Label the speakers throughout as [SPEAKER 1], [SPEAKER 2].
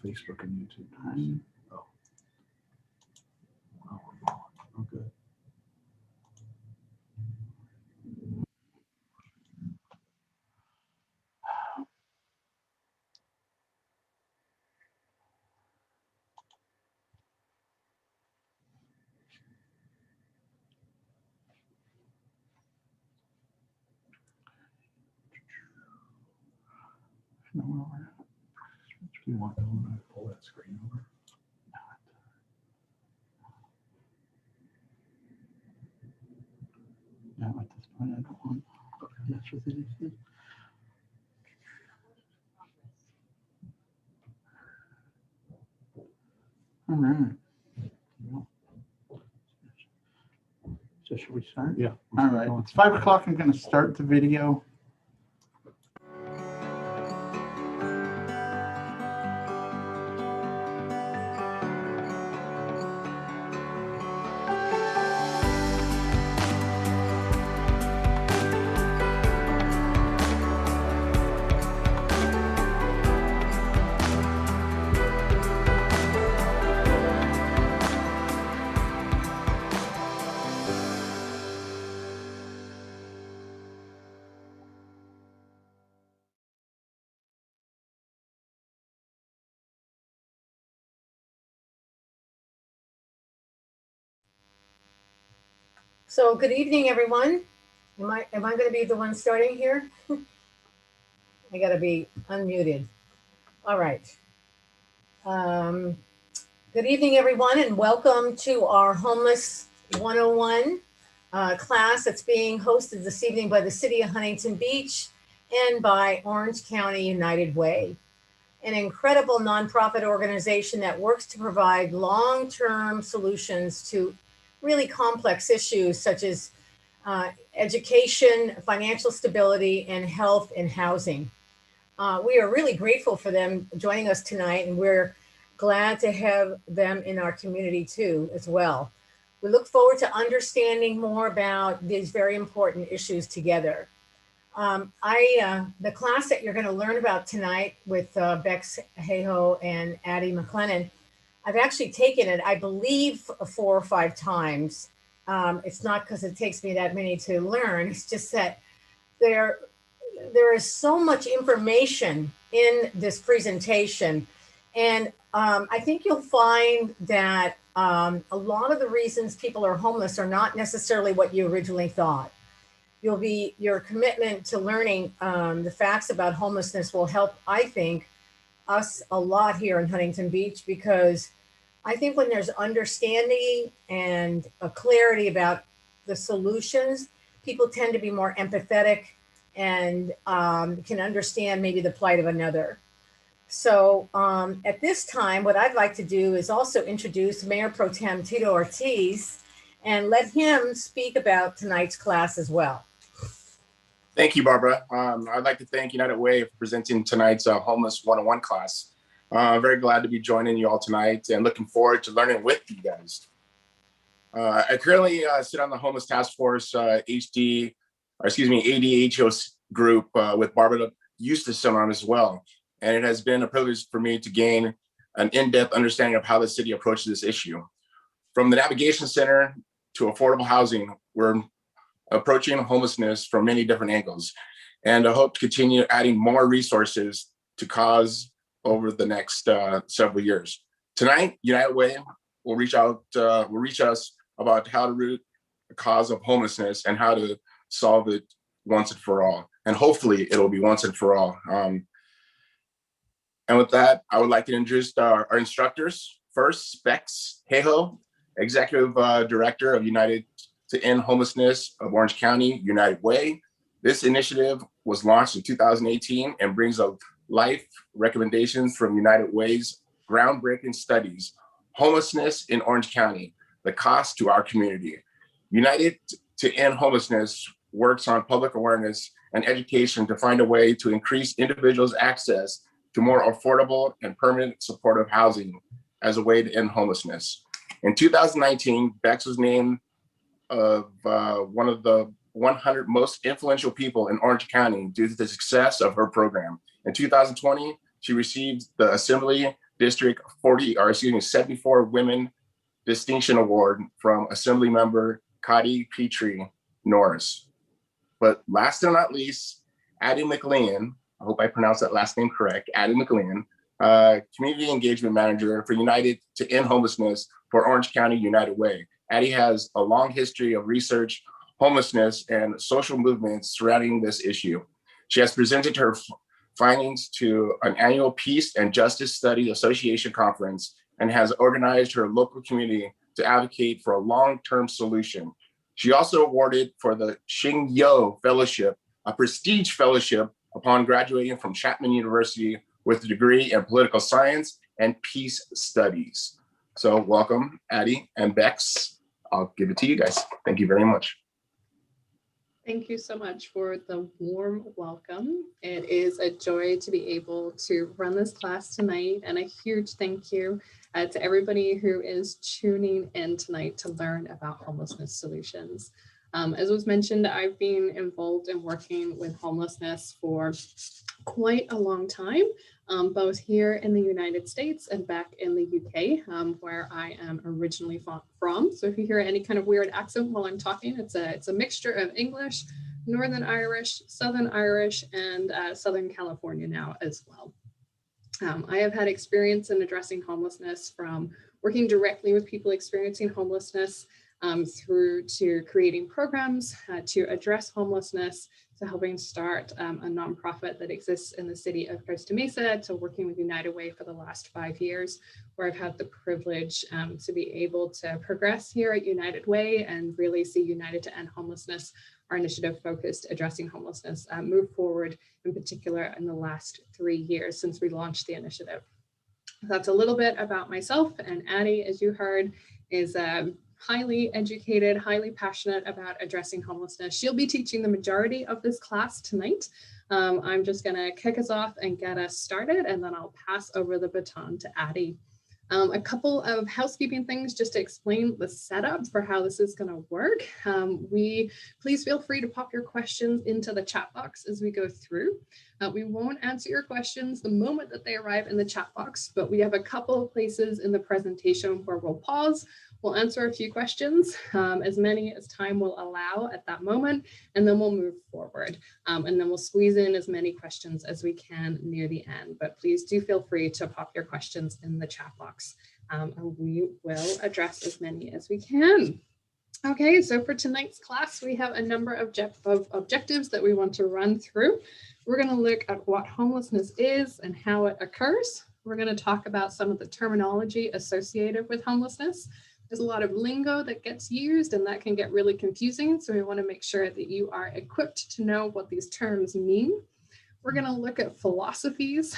[SPEAKER 1] Facebook and YouTube. Time. Oh. Oh, oh, good. No, do you want to pull that screen over? No, at this point, I don't want to mess with anything. All right. So should we start?
[SPEAKER 2] Yeah.
[SPEAKER 1] All right. It's 5 o'clock. I'm going to start the video.
[SPEAKER 3] So good evening, everyone. Am I going to be the one starting here? I got to be unmuted. All right. Good evening, everyone, and welcome to our Homeless 101 class that's being hosted this evening by the City of Huntington Beach and by Orange County United Way, an incredible nonprofit organization that works to provide long-term solutions to really complex issues such as education, financial stability, and health and housing. We are really grateful for them joining us tonight, and we're glad to have them in our community too, as well. We look forward to understanding more about these very important issues together. The class that you're going to learn about tonight with Bex Hayhoe and Addie McLennan, I've actually taken it, I believe, 4 or 5 times. It's not because it takes me that many to learn. It's just that there is so much information in this presentation. And I think you'll find that a lot of the reasons people are homeless are not necessarily what you originally thought. Your commitment to learning the facts about homelessness will help, I think, us a lot here in Huntington Beach, because I think when there's understanding and a clarity about the solutions, people tend to be more empathetic and can understand maybe the plight of another. So at this time, what I'd like to do is also introduce Mayor Pro Tem Tito Ortiz and let him speak about tonight's class as well.
[SPEAKER 4] Thank you, Barbara. I'd like to thank United Way for presenting tonight's Homeless 101 class. Very glad to be joining you all tonight and looking forward to learning with you guys. I currently sit on the Homeless Task Force ADHO group with Barbara used to sit on as well. And it has been a privilege for me to gain an in-depth understanding of how the city approaches this issue. From the Navigation Center to affordable housing, we're approaching homelessness from many different angles. And I hope to continue adding more resources to cause over the next several years. Tonight, United Way will reach us about how to root the cause of homelessness and how to solve it once and for all. And hopefully it'll be once and for all. And with that, I would like to introduce our instructors. First, Bex Hayhoe, Executive Director of United to End Homelessness of Orange County United Way. This initiative was launched in 2018 and brings up life recommendations from United Way's groundbreaking studies, homelessness in Orange County, the cost to our community. United to End Homelessness works on public awareness and education to find a way to increase individuals' access to more affordable and permanent supportive housing as a way to end homelessness. In 2019, Bex was named one of the 100 most influential people in Orange County due to the success of her program. In 2020, she received the Assembly District 74 Women Distinction Award from Assembly Member Cotty Petrie Norris. But last and not least, Addie McLean, I hope I pronounced that last name correct, Addie McLean, Community Engagement Manager for United to End Homelessness for Orange County United Way. Addie has a long history of research, homelessness, and social movements surrounding this issue. She has presented her findings to an annual Peace and Justice Study Association conference and has organized her local community to advocate for a long-term solution. She also awarded for the Xing Yo Fellowship, a prestige fellowship upon graduating from Chapman University with a degree in political science and peace studies. So welcome, Addie and Bex. I'll give it to you guys. Thank you very much.
[SPEAKER 2] Thank you so much for the warm welcome. It is a joy to be able to run this class tonight, and a huge thank you to everybody who is tuning in tonight to learn about homelessness solutions. As was mentioned, I've been involved in working with homelessness for quite a long time, both here in the United States and back in the UK, where I am originally from. So if you hear any kind of weird accent while I'm talking, it's a mixture of English, Northern Irish, Southern Irish, and Southern California now as well. I have had experience in addressing homelessness from working directly with people experiencing homelessness through to creating programs to address homelessness, to helping start a nonprofit that exists in the city of Costa Mesa, to working with United Way for the last 5 years, where I've had the privilege to be able to progress here at United Way and really see United to End Homelessness, our initiative focused addressing homelessness, move forward, in particular in the last 3 years since we launched the initiative. That's a little bit about myself, and Addie, as you heard, is highly educated, highly passionate about addressing homelessness. She'll be teaching the majority of this class tonight. I'm just gonna kick us off and get us started, and then I'll pass over the baton to Addie. A couple of housekeeping things just to explain the setup for how this is gonna work. Please feel free to pop your questions into the chat box as we go through. We won't answer your questions the moment that they arrive in the chat box, but we have a couple of places in the presentation where we'll pause. We'll answer a few questions, as many as time will allow at that moment, and then we'll move forward. And then we'll squeeze in as many questions as we can near the end, but please do feel free to pop your questions in the chat box, and we will address as many as we can. Okay, so for tonight's class, we have a number of objectives that we want to run through. We're gonna look at what homelessness is and how it occurs. We're gonna talk about some of the terminology associated with homelessness. There's a lot of lingo that gets used, and that can get really confusing. So we want to make sure that you are equipped to know what these terms mean. We're going to look at philosophies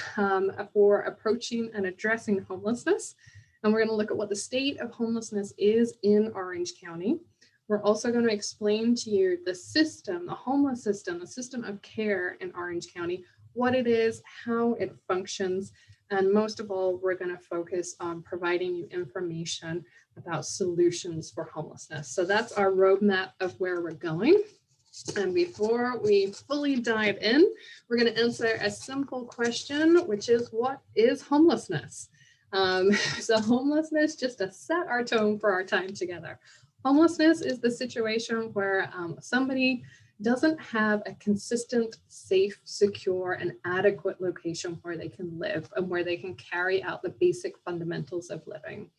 [SPEAKER 2] for approaching and addressing homelessness. And we're going to look at what the state of homelessness is in Orange County. We're also going to explain to you the system, the homeless system, the system of care in Orange County, what it is, how it functions. And most of all, we're going to focus on providing you information about solutions for homelessness. So that's our roadmap of where we're going. And before we fully dive in, we're going to answer a simple question, which is, what is homelessness? So homelessness, just to set our tone for our time together. Homelessness is the situation where somebody doesn't have a consistent, safe, secure, and adequate location where they can live and where they can carry out the basic fundamentals of living.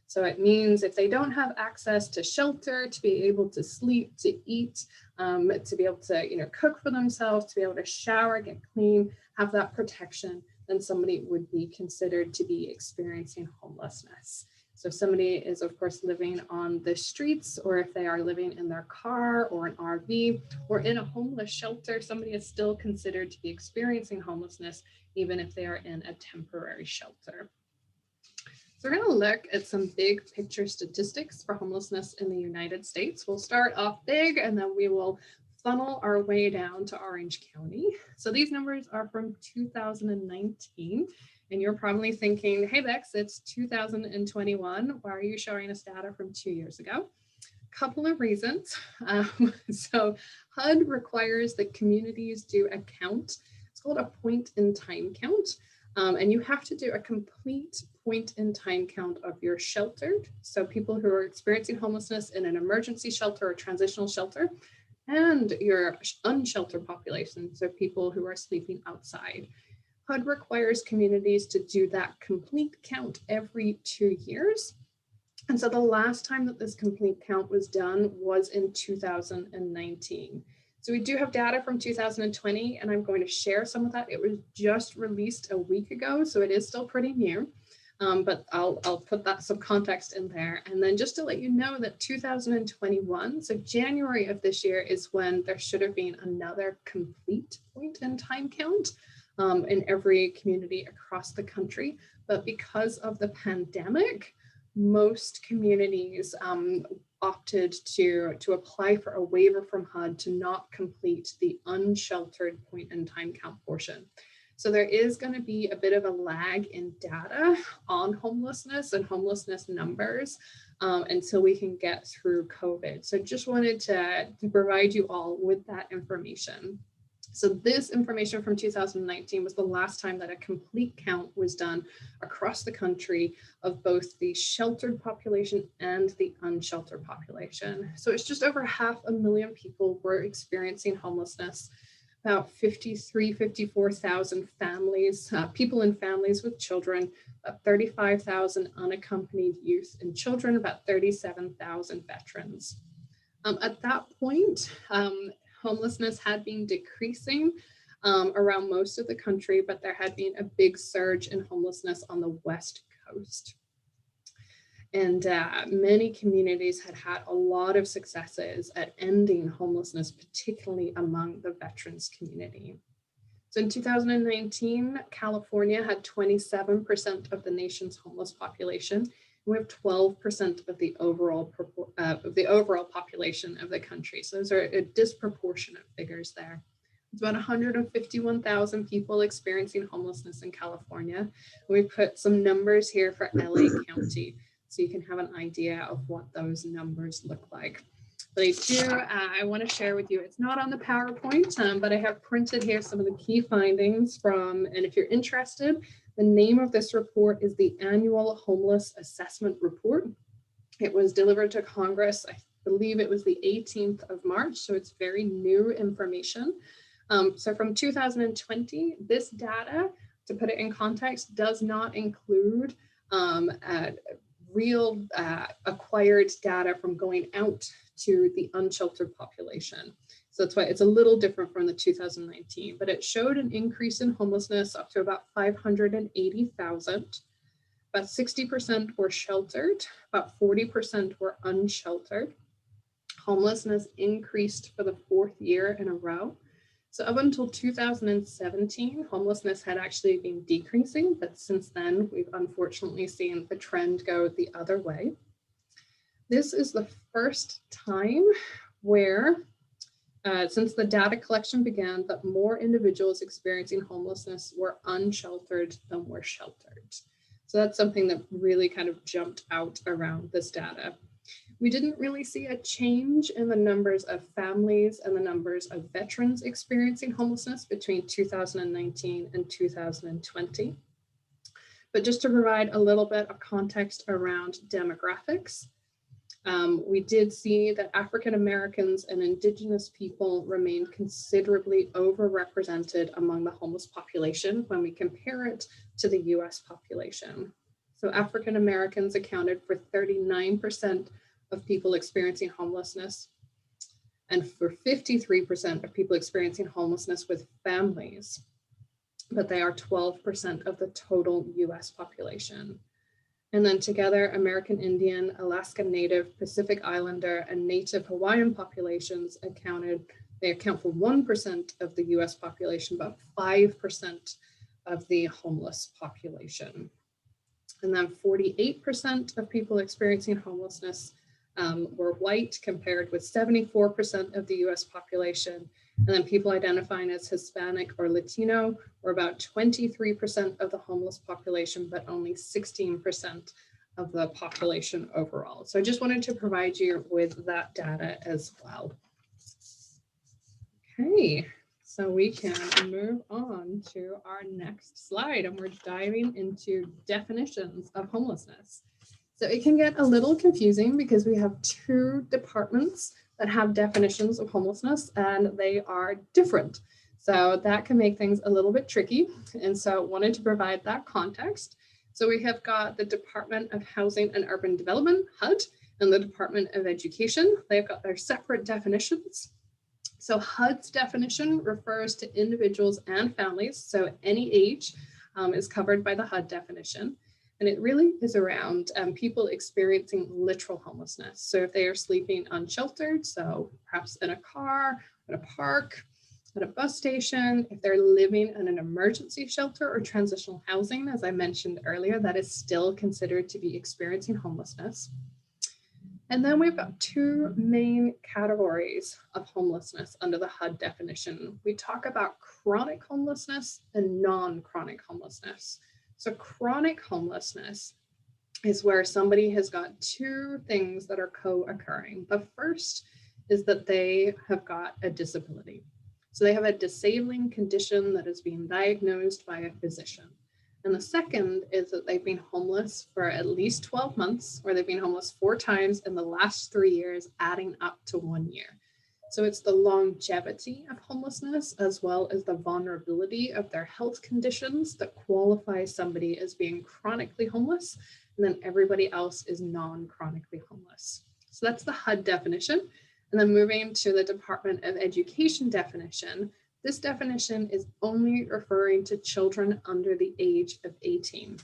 [SPEAKER 2] So it means if they don't have access to shelter, to be able to sleep, to eat, to be able to cook for themselves, to be able to shower, get clean, have that protection, then somebody would be considered to be experiencing homelessness. So if somebody is, of course, living on the streets, or if they are living in their car or an RV or in a homeless shelter, somebody is still considered to be experiencing homelessness, even if they are in a temporary shelter. So we're going to look at some big picture statistics for homelessness in the United States. We'll start off big, and then we will funnel our way down to Orange County. So these numbers are from 2019. And you're probably thinking, hey, Bex, it's 2021. Why are you showing us data from 2 years ago? Couple of reasons. So HUD requires that communities do a count. It's called a point in time count And you have to do a complete point in time count of your sheltered. So people who are experiencing homelessness in an emergency shelter or transitional shelter, and your unsheltered population, so people who are sleeping outside. HUD requires communities to do that complete count every 2 years. And so the last time that this complete count was done was in 2019. So we do have data from 2020, and I'm going to share some of that. It was just released a week ago, so it is still pretty new. But I'll put that some context in there. And then just to let you know that 2021, so January of this year is when there should have been another complete point in time count in every community across the country. But because of the pandemic, most communities opted to apply for a waiver from HUD to not complete the unsheltered point in time count portion. So there is going to be a bit of a lag in data on homelessness and homelessness numbers until we can get through COVID. So just wanted to provide you all with that information. So this information from 2019 was the last time that a complete count was done across the country of both the sheltered population and the unsheltered population. So it's just over 500,000 people were experiencing homelessness. About 54,000 families, people in families with children, about 35,000 unaccompanied youth and children, about 37,000 veterans. At that point, homelessness had been decreasing around most of the country, but there had been a big surge in homelessness on the West Coast. And many communities had a lot of successes at ending homelessness, particularly among the veterans community. So in 2019, California had 27% of the nation's homeless population. We have 12% of the overall population of the country. So those are disproportionate figures there. It's about 151,000 people experiencing homelessness in California. We put some numbers here for LA County, so you can have an idea of what those numbers look like. But I want to share with you, it's not on the PowerPoint, but I have printed here some of the key findings from, and if you're interested, the name of this report is the Annual Homeless Assessment Report. It was delivered to Congress, I believe it was the 18th of March, so it's very new information. So from 2020, this data, to put it in context, does not include real acquired data from going out to the unsheltered population. So that's why it's a little different from the 2019, but it showed an increase in homelessness up to about 580,000. About 60% were sheltered, about 40% were unsheltered. Homelessness increased for the 4th year in a row. So up until 2017, homelessness had actually been decreasing, but since then, we've unfortunately seen the trend go the other way. This is the first time where, since the data collection began, that more individuals experiencing homelessness were unsheltered than were sheltered. So that's something that really kind of jumped out around this data. We didn't really see a change in the numbers of families and the numbers of veterans experiencing homelessness between 2019 and 2020. But just to provide a little bit of context around demographics, we did see that African Americans and Indigenous people remained considerably overrepresented among the homeless population when we compare it to the US population. So African Americans accounted for 39% of people experiencing homelessness, and for 53% of people experiencing homelessness with families, but they are 12% of the total US population. And then together, American Indian, Alaska Native, Pacific Islander, and Native Hawaiian populations account for 1% of the US population, but 5% of the homeless population. And then 48% of people experiencing homelessness were white, compared with 74% of the US population. And then people identifying as Hispanic or Latino were about 23% of the homeless population, but only 16% of the population overall. So I just wanted to provide you with that data as well. Okay, So we can move on to our next slide, and we're diving into definitions of homelessness. So it can get a little confusing because we have two departments that have definitions of homelessness and they are different. So that can make things a little bit tricky. And so I wanted to provide that context. So we have got the Department of Housing and Urban Development, HUD, and the Department of Education. They've got their separate definitions. So HUD's definition refers to individuals and families. So any age is covered by the HUD definition. And it really is around people experiencing literal homelessness. So if they are sleeping unsheltered, so perhaps in a car, in a park, at a bus station, if they're living in an emergency shelter or transitional housing, as I mentioned earlier, that is still considered to be experiencing homelessness. And then we've got two main categories of homelessness under the HUD definition. We talk about chronic homelessness and non-chronic homelessness. So chronic homelessness is where somebody has got two things that are co-occurring. The first is that they have got a disability. So they have a disabling condition that is being diagnosed by a physician. And the second is that they've been homeless for at least 12 months, or they've been homeless 4 times in the last 3 years, adding up to 1 year. So it's the longevity of homelessness as well as the vulnerability of their health conditions that qualify somebody as being chronically homeless, and then everybody else is non-chronically homeless. So that's the HUD definition. And then moving to the Department of Education definition, this definition is only referring to children under the age of 18.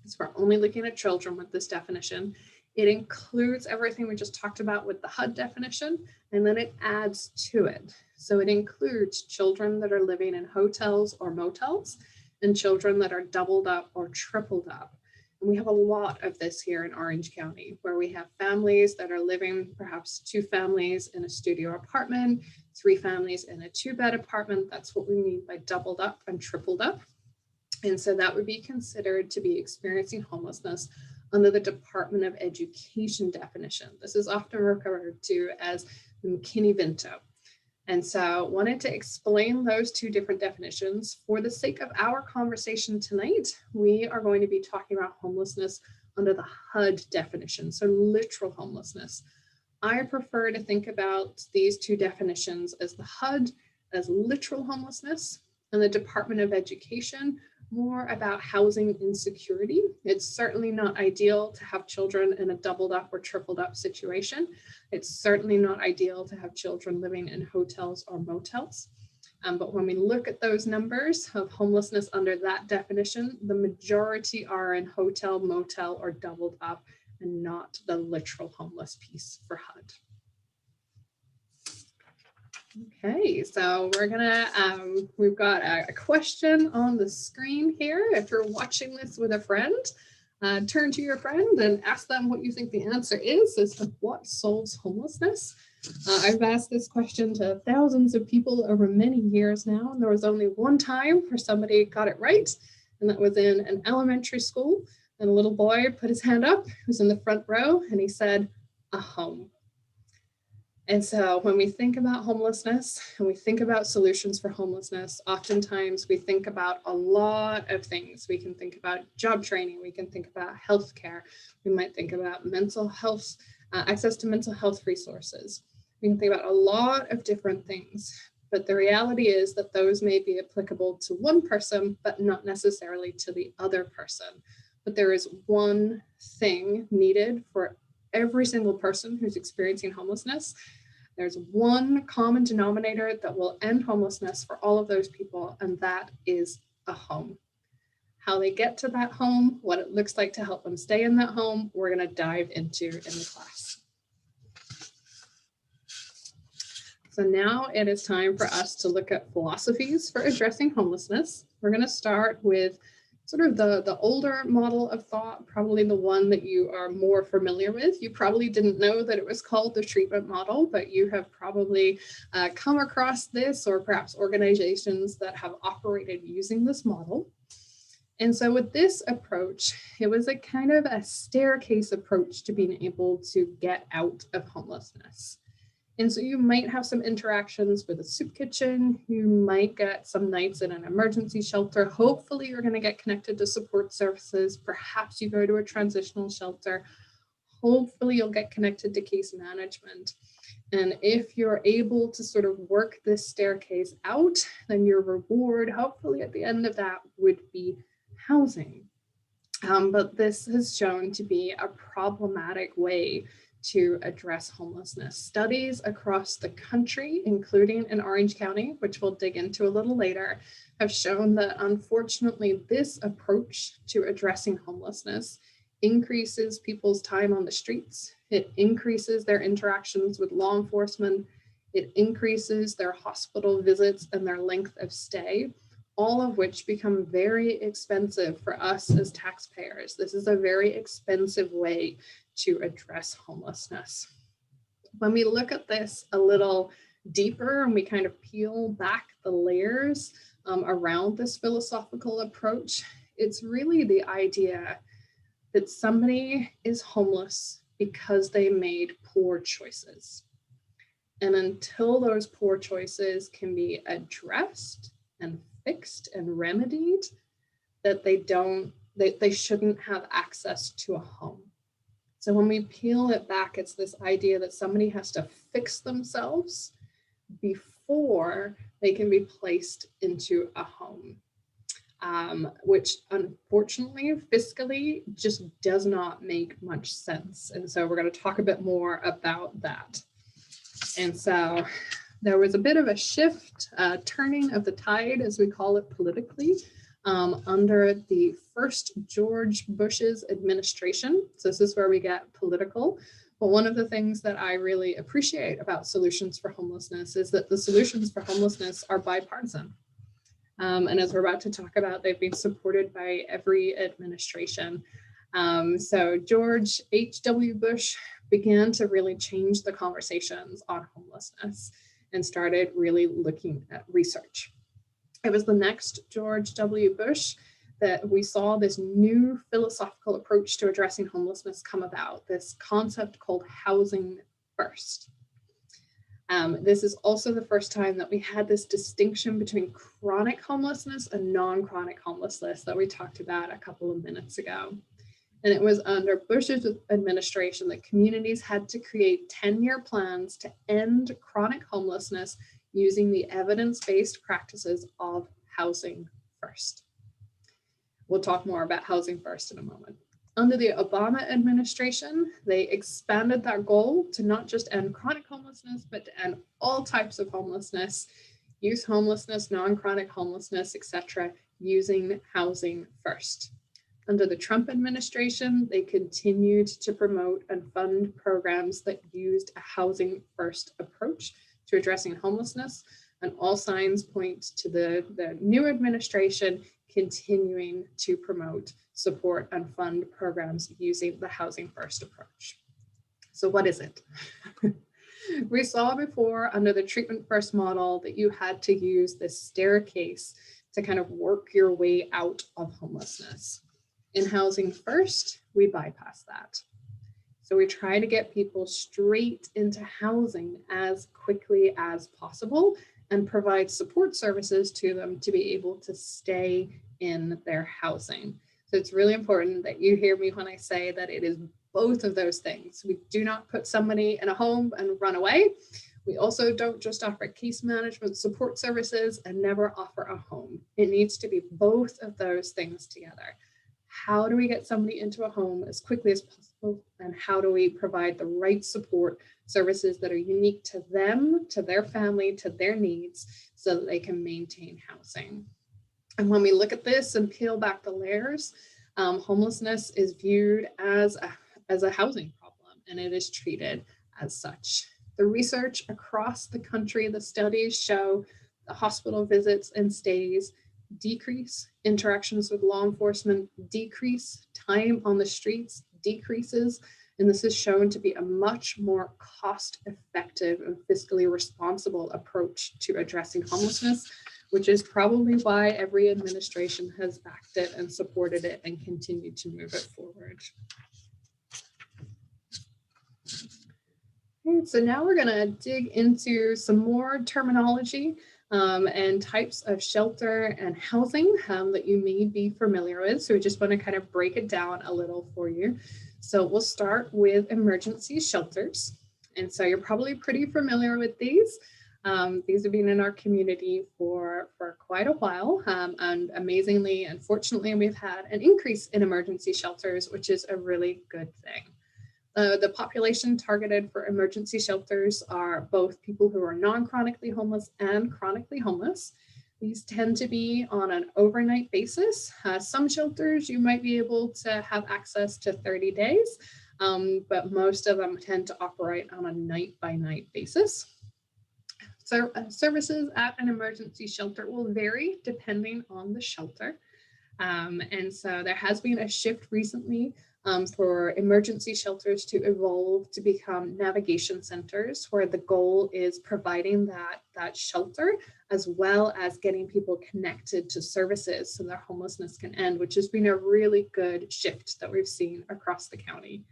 [SPEAKER 2] So we're only looking at children with this definition. It includes everything we just talked about with the HUD definition, and then it adds to it. So it includes children that are living in hotels or motels and children that are doubled up or tripled up. And we have a lot of this here in Orange County, where we have families that are living, perhaps 2 families in a studio apartment, 3 families in a 2-bed apartment. That's what we mean by doubled up and tripled up. And so that would be considered to be experiencing homelessness under the Department of Education definition. This is often referred to as the McKinney-Vento. And so wanted to explain those 2 different definitions. For the sake of our conversation tonight, we are going to be talking about homelessness under the HUD definition, so literal homelessness. I prefer to think about these 2 definitions as the HUD as literal homelessness and the Department of Education more about housing insecurity. It's certainly not ideal to have children in a doubled up or tripled up situation. It's certainly not ideal to have children living in hotels or motels. But when we look at those numbers of homelessness under that definition, the majority are in hotel, motel, or doubled up, and not the literal homeless piece for HUD. Okay, so we're gonna, we've got a question on the screen here. If you're watching this with a friend, turn to your friend and ask them what you think the answer is as to what solves homelessness. I've asked this question to thousands of people over many years now, and there was only one time where somebody got it right, and that was in an elementary school, and a little boy put his hand up, he was in the front row, and he said, a home. And so when we think about homelessness and we think about solutions for homelessness, oftentimes we think about a lot of things. We can think about job training. We can think about healthcare. We might think about mental health, access to mental health resources. We can think about a lot of different things. But the reality is that those may be applicable to one person, but not necessarily to the other person. But there is one thing needed for every single person who's experiencing homelessness. There's one common denominator that will end homelessness for all of those people, and that is a home. How they get to that home, what it looks like to help them stay in that home, we're going to dive into in the class. So now it is time for us to look at philosophies for addressing homelessness. We're going to start with sort of the older model of thought, probably the one that you are more familiar with. You probably didn't know that it was called the treatment model, but you have probably come across this, or perhaps organizations that have operated using this model. And so with this approach, it was a kind of a staircase approach to being able to get out of homelessness. And so you might have some interactions with a soup kitchen. You might get some nights in an emergency shelter. Hopefully you're going to get connected to support services. Perhaps you go to a transitional shelter. Hopefully you'll get connected to case management. And if you're able to sort of work this staircase out, then your reward, hopefully at the end of that, would be housing. But this has shown to be a problematic way to address homelessness. Studies across the country, including in Orange County, which we'll dig into a little later, have shown that unfortunately this approach to addressing homelessness increases people's time on the streets. It increases their interactions with law enforcement. It increases their hospital visits and their length of stay, all of which become very expensive for us as taxpayers. This is a very expensive way to address homelessness. When we look at this a little deeper and we kind of peel back the layers around this philosophical approach, it's really the idea that somebody is homeless because they made poor choices. And until those poor choices can be addressed and fixed and remedied, that they shouldn't have access to a home. So when we peel it back, it's this idea that somebody has to fix themselves before they can be placed into a home, which unfortunately fiscally just does not make much sense. And so we're going to talk a bit more about that. And so there was a bit of a shift, turning of the tide, as we call it politically, under the first George Bush's administration. So this is where we get political. But one of the things that I really appreciate about solutions for homelessness is that the solutions for homelessness are bipartisan. And as we're about to talk about, they've been supported by every administration. So George H.W. Bush began to really change the conversations on homelessness and started really looking at research. It was the next George W. Bush that we saw this new philosophical approach to addressing homelessness come about, this concept called housing first. This is also the first time that we had this distinction between chronic homelessness and non-chronic homelessness that we talked about a couple of minutes ago. And it was under Bush's administration that communities had to create 10-year plans to end chronic homelessness using the evidence-based practices of housing first. We'll talk more about housing first in a moment. Under the Obama administration, they expanded that goal to not just end chronic homelessness, but to end all types of homelessness, youth homelessness, non-chronic homelessness, etc., using housing first. Under the Trump administration, they continued to promote and fund programs that used a housing first approach to addressing homelessness, and all signs point to the new administration continuing to promote, support, and fund programs using the housing first approach. So what is it? We saw before under the treatment first model that you had to use this staircase to kind of work your way out of homelessness. In housing first, we bypass that. So we try to get people straight into housing as quickly as possible and provide support services to them to be able to stay in their housing. So it's really important that you hear me when I say that it is both of those things. We do not put somebody in a home and run away. We also don't just offer case management support services and never offer a home. It needs to be both of those things together. How do we get somebody into a home as quickly as possible? And how do we provide the right support services that are unique to them, to their family, to their needs, so that they can maintain housing? And when we look at this and peel back the layers, homelessness is viewed as a housing problem, and it is treated as such. The research across the country, the studies show the hospital visits and stays decrease, interactions with law enforcement decrease, time on the streets decreases, and this is shown to be a much more cost-effective and fiscally responsible approach to addressing homelessness, which is probably why every administration has backed it and supported it and continued to move it forward. Okay, so now we're going to dig into some more terminology and types of shelter and housing that you may be familiar with. So we just want to kind of break it down a little for you. So we'll start with emergency shelters. And so you're probably pretty familiar with these. These have been in our community for quite a while. And amazingly, unfortunately, we've had an increase in emergency shelters, which is a really good thing. The population targeted for emergency shelters are both people who are non-chronically homeless and chronically homeless. These tend to be on an overnight basis. Some shelters you might be able to have access to 30 days, but most of them tend to operate on a night-by-night basis. So services at an emergency shelter will vary depending on the shelter. And so there has been a shift recently for emergency shelters to evolve to become navigation centers, where the goal is providing that shelter as well as getting people connected to services so their homelessness can end, which has been a really good shift that we've seen across the county.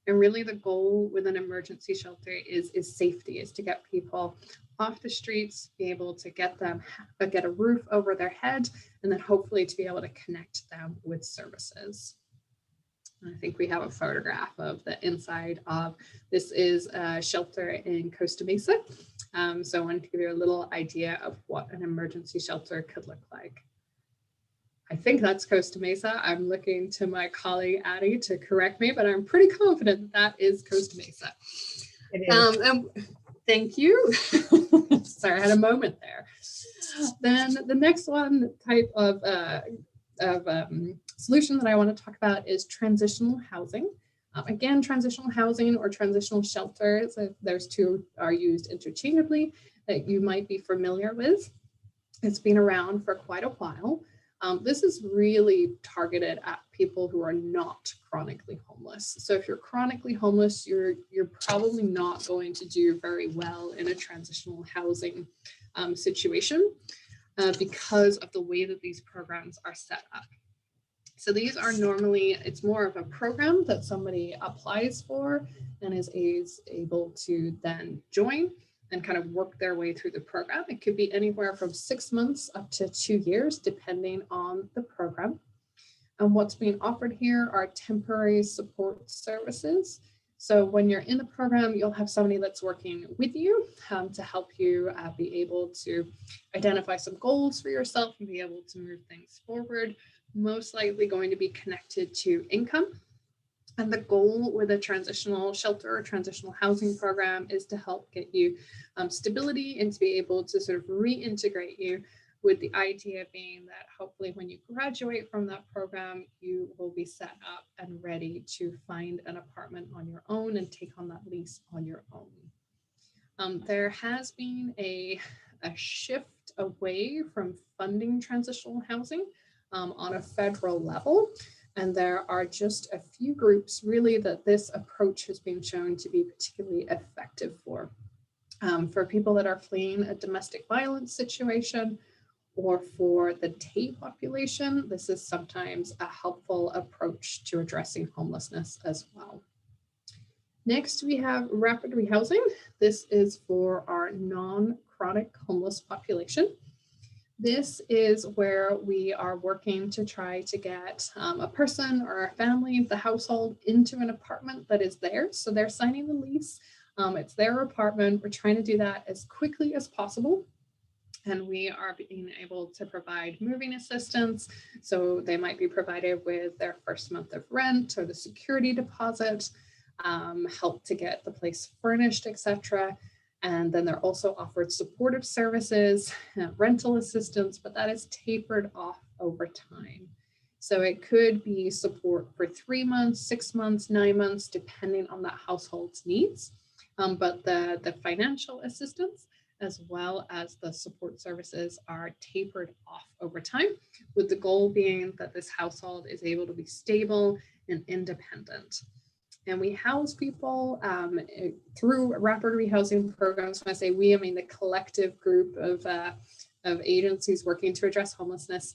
[SPEAKER 2] And really the goal with an emergency shelter is safety, is to get people off the streets, be able to get a roof over their head, and then hopefully to be able to connect them with services. I think we have a photograph of the inside of this. Is a shelter in Costa Mesa. So I wanted to give you a little idea of what an emergency shelter could look like. I think that's Costa Mesa. I'm looking to my colleague Addie to correct me, but I'm pretty confident that is Costa Mesa.
[SPEAKER 3] It is.
[SPEAKER 2] Thank you. Sorry, I had a moment there. Then the next one type of solution that I want to talk about is transitional housing. Again, transitional housing or transitional shelters, those two are used interchangeably, that you might be familiar with. It's been around for quite a while. This is really targeted at people who are not chronically homeless. So if you're chronically homeless, you're probably not going to do very well in a transitional housing situation because of the way that these programs are set up. So these are normally, it's more of a program that somebody applies for and is able to then join and kind of work their way through the program. It could be anywhere from 6 months up to 2 years, depending on the program. And what's being offered here are temporary support services. So when you're in the program, you'll have somebody that's working with you to help you be able to identify some goals for yourself and be able to move things forward, most likely going to be connected to income. And the goal with a transitional shelter or transitional housing program is to help get you stability and to be able to sort of reintegrate you, with the idea being that hopefully when you graduate from that program, you will be set up and ready to find an apartment on your own and take on that lease on your own. There has been a shift away from funding transitional housing on a federal level. And there are just a few groups really that this approach has been shown to be particularly effective for. For people that are fleeing a domestic violence situation, or for the TAY population, this is sometimes a helpful approach to addressing homelessness as well. Next, we have rapid rehousing. This is for our non-chronic homeless population. This is where we are working to try to get a person or a family, the household, into an apartment that is theirs. So they're signing the lease. It's their apartment. We're trying to do that as quickly as possible. And we are being able to provide moving assistance. So they might be provided with their first month of rent or the security deposit, help to get the place furnished, etc. And then they're also offered supportive services, rental assistance, but that is tapered off over time. So it could be support for 3 months, 6 months, 9 months, depending on that household's needs. But the financial assistance as well as the support services are tapered off over time, with the goal being that this household is able to be stable and independent. And we house people through rapid rehousing programs. When I say we, I mean the collective group of agencies working to address homelessness,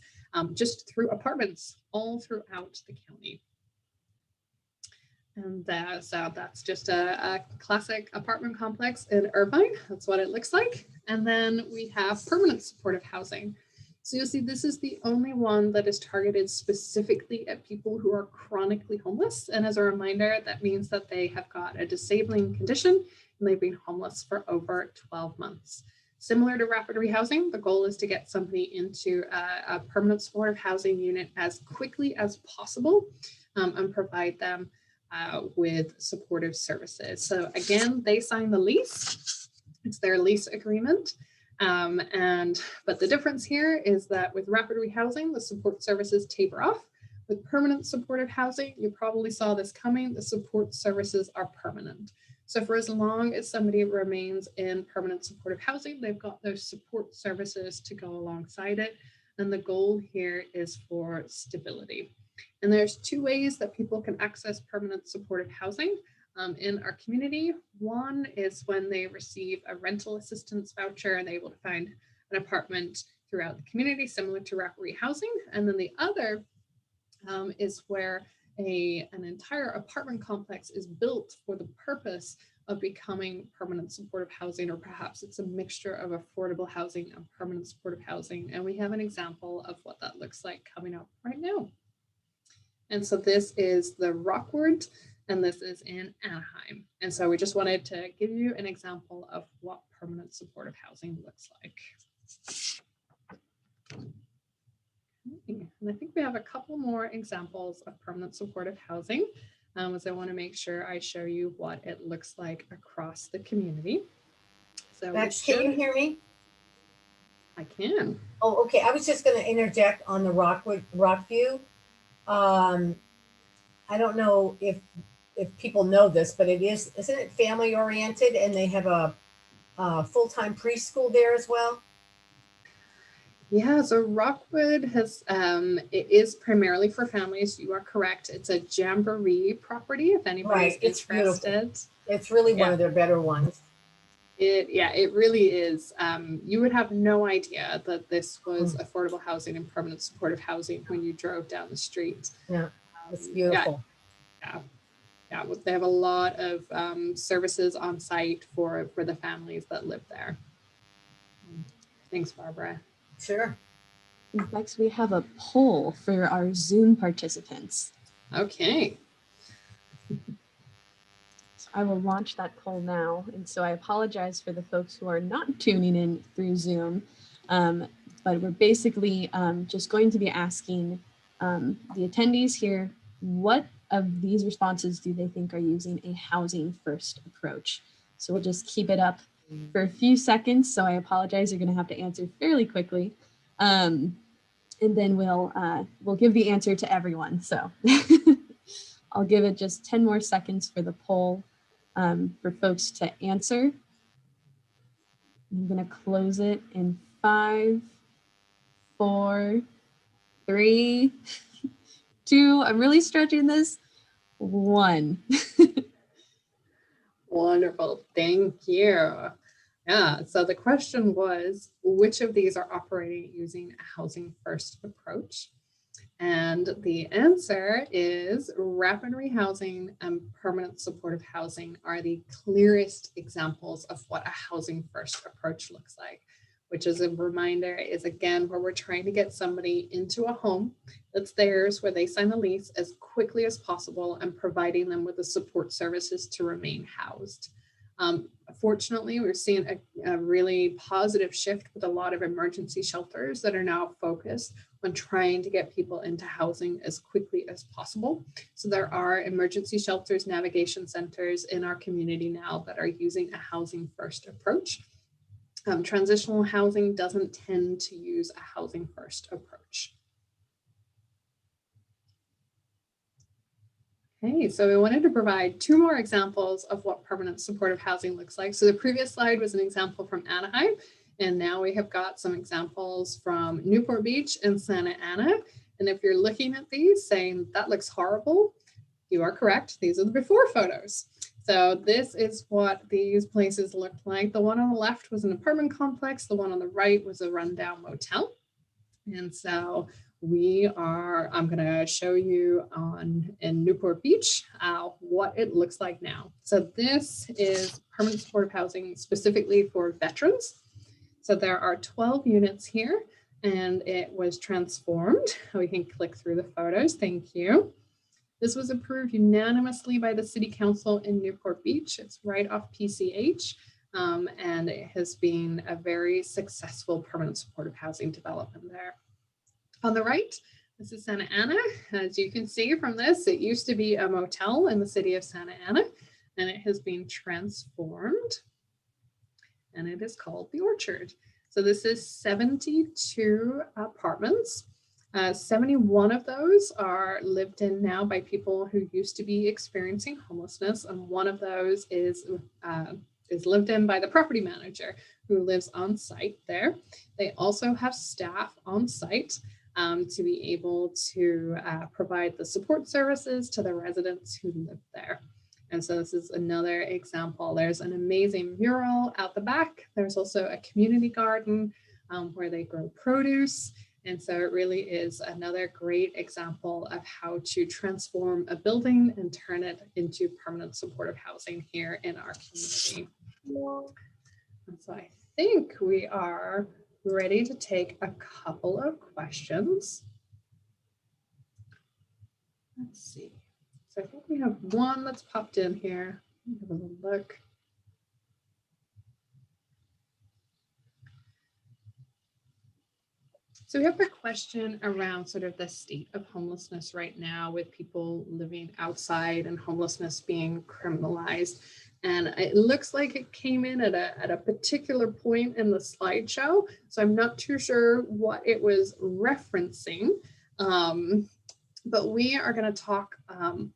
[SPEAKER 2] just through apartments all throughout the county. And so that's just a classic apartment complex in Irvine. That's what it looks like. And then we have permanent supportive housing. So you'll see this is the only one that is targeted specifically at people who are chronically homeless. And as a reminder, that means that they have got a disabling condition and they've been homeless for over 12 months. Similar to rapid rehousing, the goal is to get somebody into a permanent supportive housing unit as quickly as possible and provide them with supportive services. So again, they sign the lease. It's their lease agreement. But the difference here is that with rapid rehousing, the support services taper off. With permanent supportive housing, you probably saw this coming, the support services are permanent. So for as long as somebody remains in permanent supportive housing, they've got those support services to go alongside it. And the goal here is for stability. And there's two ways that people can access permanent supportive housing in our community. One is when they receive a rental assistance voucher and they're able to find an apartment throughout the community, similar to rapid rehousing. And then the other is where an entire apartment complex is built for the purpose of becoming permanent supportive housing, or perhaps it's a mixture of affordable housing and permanent supportive housing. And we have an example of what that looks like coming up right now. And so this is the Rockwood, and this is in Anaheim. And so we just wanted to give you an example of what permanent supportive housing looks like. Okay. And I think we have a couple more examples of permanent supportive housing, as I want to make sure I show you what it looks like across the community. So
[SPEAKER 3] Max, can you hear me?
[SPEAKER 2] I can.
[SPEAKER 3] Oh, okay. I was just going to interject on the Rockview. I don't know if people know this, but isn't it family oriented, and they have a full-time preschool there as well?
[SPEAKER 2] Yeah, so Rockwood has, it is primarily for families. You are correct. It's a Jamboree property, if anybody's interested.
[SPEAKER 3] Beautiful. It's really one of their better ones.
[SPEAKER 2] It really is. You would have no idea that this was affordable housing and permanent supportive housing when you drove down the street.
[SPEAKER 3] Yeah, it's beautiful.
[SPEAKER 2] Yeah, they have a lot of services on site for the families that live there. Thanks, Barbara.
[SPEAKER 3] Sure.
[SPEAKER 5] Next, we have a poll for our Zoom participants.
[SPEAKER 2] Okay.
[SPEAKER 5] So I will launch that poll now. And so I apologize for the folks who are not tuning in through Zoom, but we're basically just going to be asking the attendees here, what of these responses do they think are using a housing first approach? So we'll just keep it up for a few seconds. So I apologize, you're going to have to answer fairly quickly. And then we'll give the answer to everyone. So I'll give it just 10 more seconds for the poll for folks to answer. I'm going to close it in 5, 4, 3, 2. I'm really stretching this. 1.
[SPEAKER 2] Wonderful. Thank you. Yeah, so the question was, which of these are operating using a housing first approach? And the answer is rapid rehousing and permanent supportive housing are the clearest examples of what a housing first approach looks like, which as a reminder is again where we're trying to get somebody into a home that's theirs, where they sign the lease as quickly as possible and providing them with the support services to remain housed. Fortunately, we're seeing a really positive shift with a lot of emergency shelters that are now focused on trying to get people into housing as quickly as possible. So there are emergency shelters, navigation centers in our community now that are using a housing first approach. Transitional housing doesn't tend to use a housing first approach. Okay, so we wanted to provide 2 more examples of what permanent supportive housing looks like. So the previous slide was an example from Anaheim, and now we have got some examples from Newport Beach and Santa Ana. And if you're looking at these saying that looks horrible, you are correct. These are the before photos. So this is what these places looked like. The one on the left was an apartment complex. The one on the right was a rundown motel. And so I'm going to show you in Newport Beach what it looks like now. So this is permanent supportive housing specifically for veterans. So there are 12 units here, and it was transformed. We can click through the photos. Thank you. This was approved unanimously by the City Council in Newport Beach. It's right off PCH, and it has been a very successful permanent supportive housing development there. On the right, this is Santa Ana. As you can see from this, it used to be a motel in the city of Santa Ana, and it has been transformed, and it is called The Orchard. So this is 72 apartments. 71 of those are lived in now by people who used to be experiencing homelessness, and one of those is lived in by the property manager who lives on site there. They also have staff on site to be able to provide the support services to the residents who live there. And so this is another example. There's an amazing mural out the back. There's also a community garden where they grow produce. And so it really is another great example of how to transform a building and turn it into permanent supportive housing here in our community. And so I think we are ready to take a couple of questions. Let's see. So I think we have one that's popped in here. Have a little look. So we have a question around sort of the state of homelessness right now, with people living outside and homelessness being criminalized. And it looks like it came in at a particular point in the slideshow. So I'm not too sure what it was referencing. But we are going to talk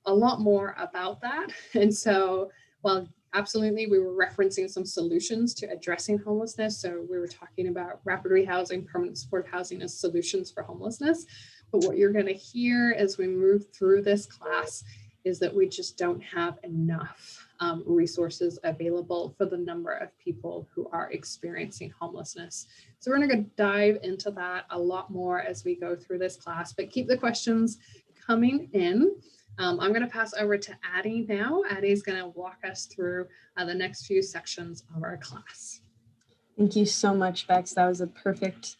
[SPEAKER 2] a lot more about that. And so, while absolutely we were referencing some solutions to addressing homelessness. So we were talking about rapid rehousing, permanent supportive housing as solutions for homelessness. But what you're going to hear as we move through this class is that we just don't have enough resources available for the number of people who are experiencing homelessness. So we're going to dive into that a lot more as we go through this class, but keep the questions coming in. I'm going to pass over to Addie now. Addie's going to walk us through the next few sections of our class.
[SPEAKER 5] Thank you so much, Bex. That was a perfect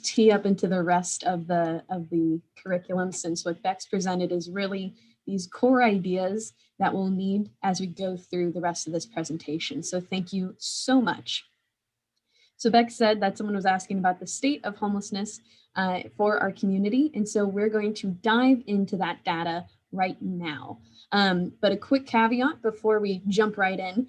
[SPEAKER 5] tee up into the rest of the curriculum, since what Bex presented is really these core ideas that we'll need as we go through the rest of this presentation. So thank you so much. So Bex said that someone was asking about the state of homelessness for our community. And so we're going to dive into that data right now. But a quick caveat before we jump right in,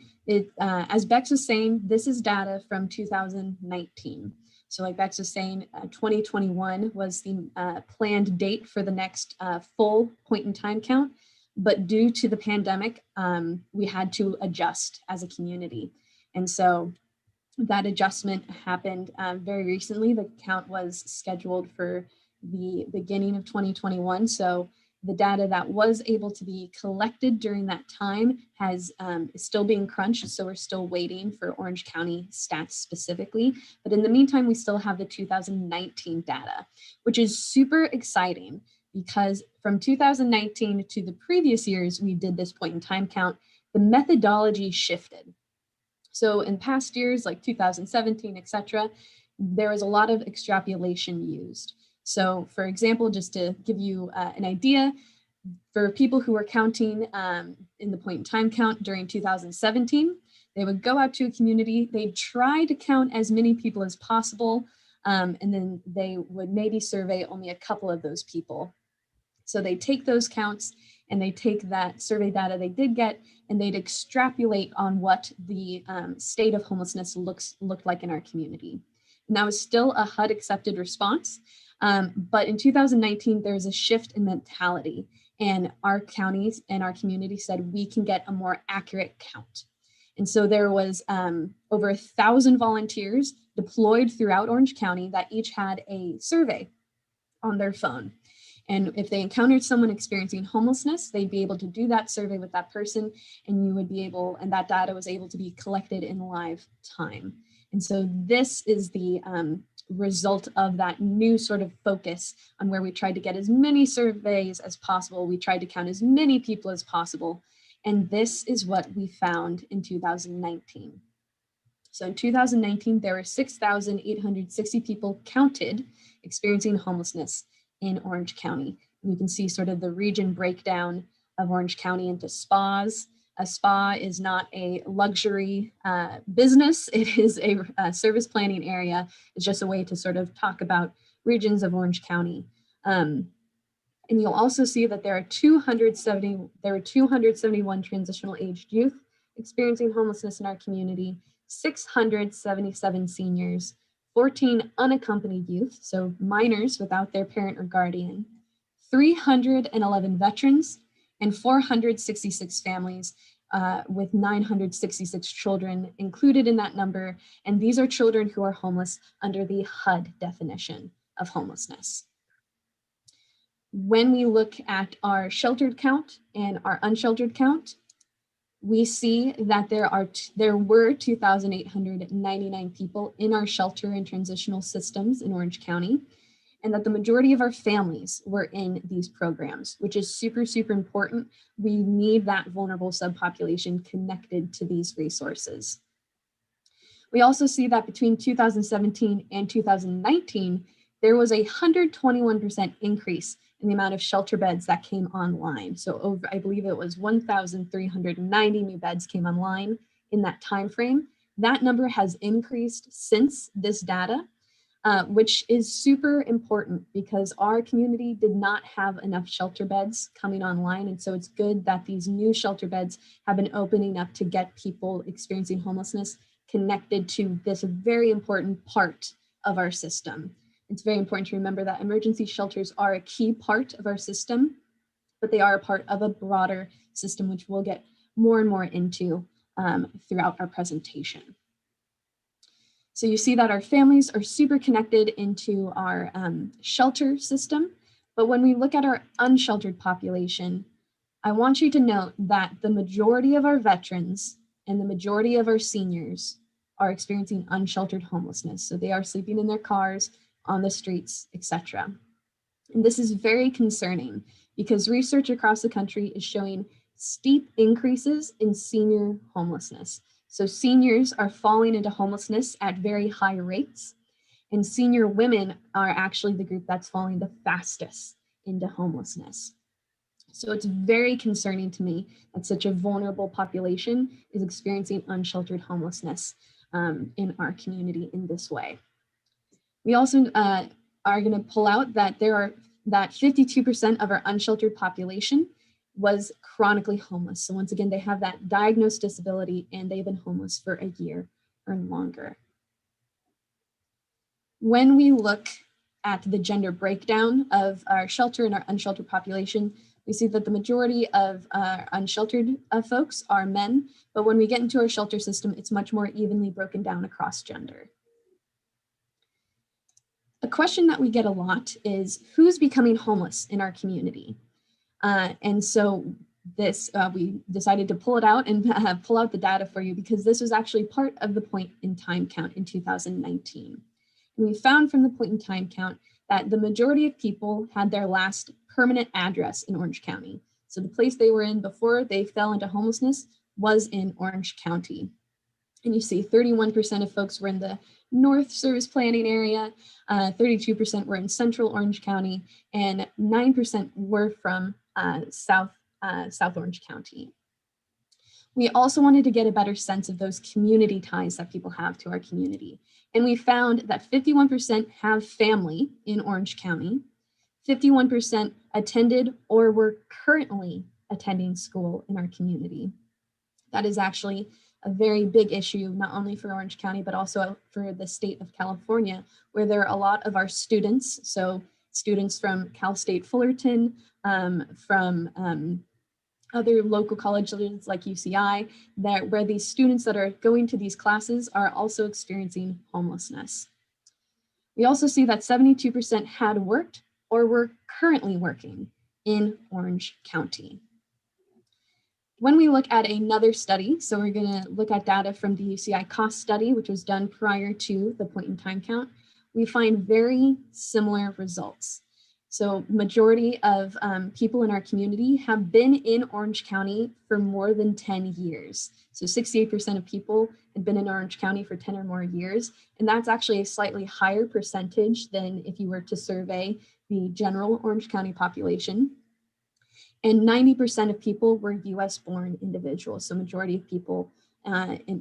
[SPEAKER 5] as Bex was saying, this is data from 2019. So like Bex was saying, 2021 was the planned date for the next full point in time count. But due to the pandemic, we had to adjust as a community. And so that adjustment happened very recently. The count was scheduled for the beginning of 2021. So the data that was able to be collected during that time is still being crunched. So we're still waiting for Orange County stats specifically. But in the meantime, we still have the 2019 data, which is super exciting because from 2019 to the previous years, we did this point in time count, the methodology shifted. So in past years, like 2017, et cetera, there was a lot of extrapolation used. So for example, just to give you an idea, for people who were counting in the point in time count during 2017, they would go out to a community, they'd try to count as many people as possible, and then they would maybe survey only a couple of those people. So they take those counts and they take that survey data they did get, and they'd extrapolate on what the state of homelessness looked like in our community. And that was still a HUD accepted response. But in 2019, there was a shift in mentality, and our counties and our community said we can get a more accurate count. And so there was over 1,000 volunteers deployed throughout Orange County that each had a survey on their phone. And if they encountered someone experiencing homelessness, they'd be able to do that survey with that person, and you would be able, and that data was able to be collected in live time. And so this is the result of that new sort of focus on where we tried to get as many surveys as possible. We tried to count as many people as possible. And this is what we found in 2019. So in 2019, there were 6,860 people counted experiencing homelessness in Orange County. And you can see sort of the region breakdown of Orange County into spas. A spa is not a luxury business. It is a service planning area. It's just a way to sort of talk about regions of Orange County. And you'll also see that there were 271 transitional aged youth experiencing homelessness in our community, 677 seniors, 14 unaccompanied youth, so minors without their parent or guardian, 311 veterans, and 466 families with 966 children included in that number. And these are children who are homeless under the HUD definition of homelessness. When we look at our sheltered count and our unsheltered count, we see that there were 2,899 people in our shelter and transitional systems in Orange County, and that the majority of our families were in these programs, which is super, super important. We need that vulnerable subpopulation connected to these resources. We also see that between 2017 and 2019, there was a 121% increase in the amount of shelter beds that came online. So I believe it was 1,390 new beds came online in that time frame. That number has increased since this data, which is super important because our community did not have enough shelter beds coming online. And so it's good that these new shelter beds have been opening up to get people experiencing homelessness connected to this very important part of our system. It's very important to remember that emergency shelters are a key part of our system, but they are a part of a broader system, which we'll get more and more into throughout our presentation. So you see that our families are super connected into our shelter system, but when we look at our unsheltered population, I want you to note that the majority of our veterans and the majority of our seniors are experiencing unsheltered homelessness. So they are sleeping in their cars, on the streets, etc. And this is very concerning because research across the country is showing steep increases in senior homelessness. So seniors are falling into homelessness at very high rates, and senior women are actually the group that's falling the fastest into homelessness. So it's very concerning to me that such a vulnerable population is experiencing unsheltered homelessness in our community in this way. We also are going to pull out that that 52% of our unsheltered population was chronically homeless. So once again, they have that diagnosed disability and they've been homeless for a year or longer. When we look at the gender breakdown of our shelter and our unsheltered population, we see that the majority of our unsheltered folks are men, but when we get into our shelter system, it's much more evenly broken down across gender. A question that we get a lot is who's becoming homeless in our community? And so this, we decided to pull it out and pull out the data for you because this was actually part of the point in time count in 2019. And we found from the point in time count that the majority of people had their last permanent address in Orange County. So the place they were in before they fell into homelessness was in Orange County. And you see 31% of folks were in the North Service Planning area, 32% were in Central Orange County, and 9% were from South Orange County. We also wanted to get a better sense of those community ties that people have to our community. And we found that 51% have family in Orange County, 51% attended or were currently attending school in our community. That is actually a very big issue, not only for Orange County, but also for the state of California, where there are a lot of our students, so students from Cal State Fullerton, from other local colleges like UCI, where these students that are going to these classes are also experiencing homelessness. We also see that 72% had worked or were currently working in Orange County. When we look at another study, so we're going to look at data from the UCI cost study, which was done prior to the point in time count, we find very similar results. So majority of people in our community have been in Orange County for more than 10 years. So 68% of people have been in Orange County for 10 or more years. And that's actually a slightly higher percentage than if you were to survey the general Orange County population. And 90% of people were US born individuals. So majority of people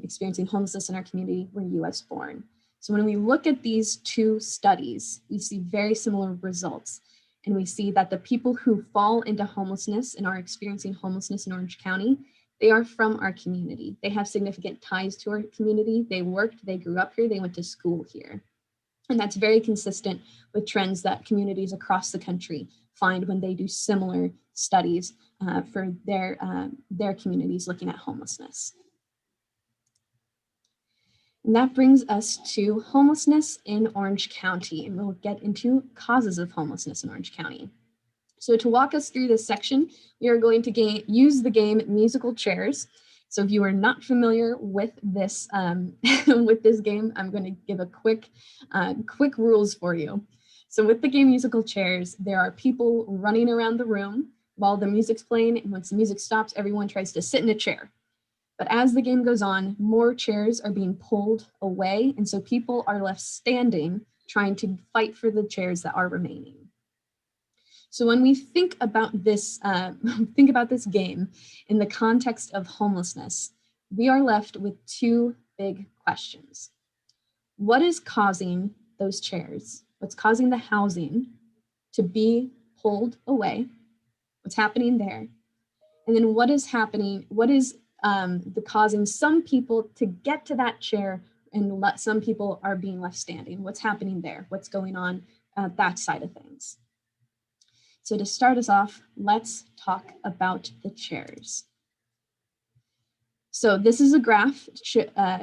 [SPEAKER 5] experiencing homelessness in our community were US born. So when we look at these two studies, we see very similar results. And we see that the people who fall into homelessness and are experiencing homelessness in Orange County, they are from our community. They have significant ties to our community. They worked, they grew up here, they went to school here. And that's very consistent with trends that communities across the country find when they do similar studies for their communities looking at homelessness. And that brings us to homelessness in Orange County, and we'll get into causes of homelessness in Orange County. So to walk us through this section, we are going to use the game musical chairs. So if you are not familiar with this with this game, I'm going to give a quick rules for you. So with the game musical chairs, there are people running around the room while the music's playing, and once the music stops, everyone tries to sit in a chair. But as the game goes on, more chairs are being pulled away, and so people are left standing trying to fight for the chairs that are remaining. So when we think about this game in the context of homelessness, we are left with two big questions. What is causing those chairs? What's causing the housing to be pulled away? What's happening there? And then what is happening? What is causing some people to get to that chair and some people are being left standing? What's happening there? What's going on that side of things? So to start us off, let's talk about the chairs. So this is a graph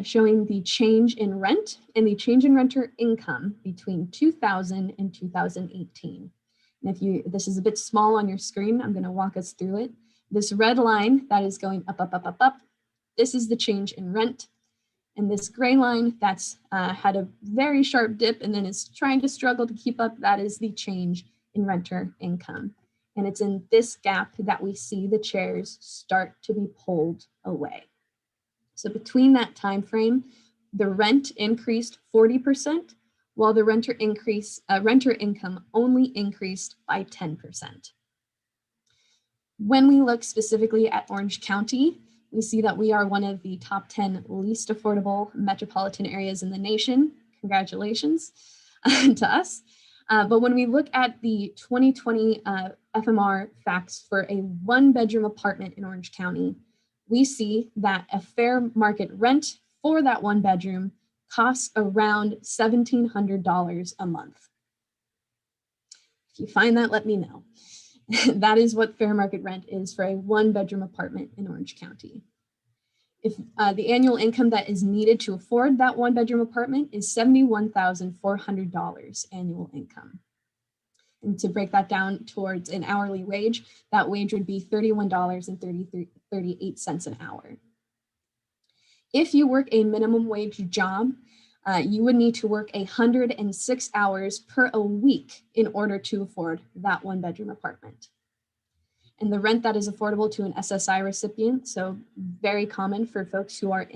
[SPEAKER 5] showing the change in rent and the change in renter income between 2000 and 2018. And if this is a bit small on your screen, I'm going to walk us through it. This red line that is going up, up, up, up, up, this is the change in rent. And this gray line that's had a very sharp dip and then is trying to struggle to keep up, that is the change in renter income. And it's in this gap that we see the chairs start to be pulled away. So between that time frame, the rent increased 40%, while the renter income only increased by 10%. When we look specifically at Orange County, we see that we are one of the top 10 least affordable metropolitan areas in the nation. Congratulations to us. But when we look at the 2020 FMR facts for a one-bedroom apartment in Orange County, we see that a fair market rent for that one bedroom costs around $1,700 a month. If you find that, let me know. That is what fair market rent is for a one-bedroom apartment in Orange County. If the annual income that is needed to afford that one-bedroom apartment is $71,400 annual income. And to break that down towards an hourly wage, that wage would be $31.38 an hour. If you work a minimum wage job, you would need to work 106 hours per a week in order to afford that one-bedroom apartment. And the rent that is affordable to an SSI recipient, so very common for folks who are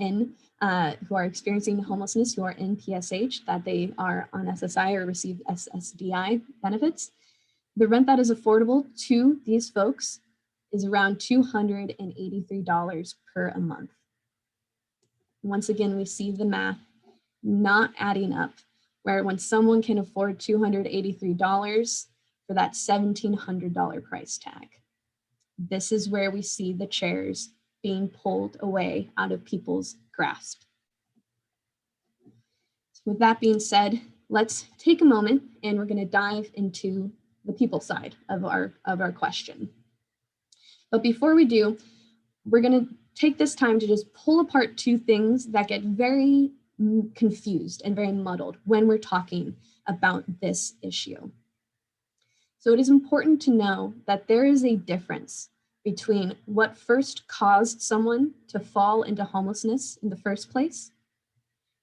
[SPEAKER 5] experiencing homelessness, who are in PSH, that they are on SSI or receive SSDI benefits. The rent that is affordable to these folks is around $283 per a month. Once again, we see the math not adding up, where when someone can afford $283 for that $1,700 price tag. This is where we see the chairs being pulled away out of people's grasp. So with that being said, let's take a moment and we're going to dive into the people side of our question. But before we do, we're going to take this time to just pull apart two things that get very confused and very muddled when we're talking about this issue. So it is important to know that there is a difference between what first caused someone to fall into homelessness in the first place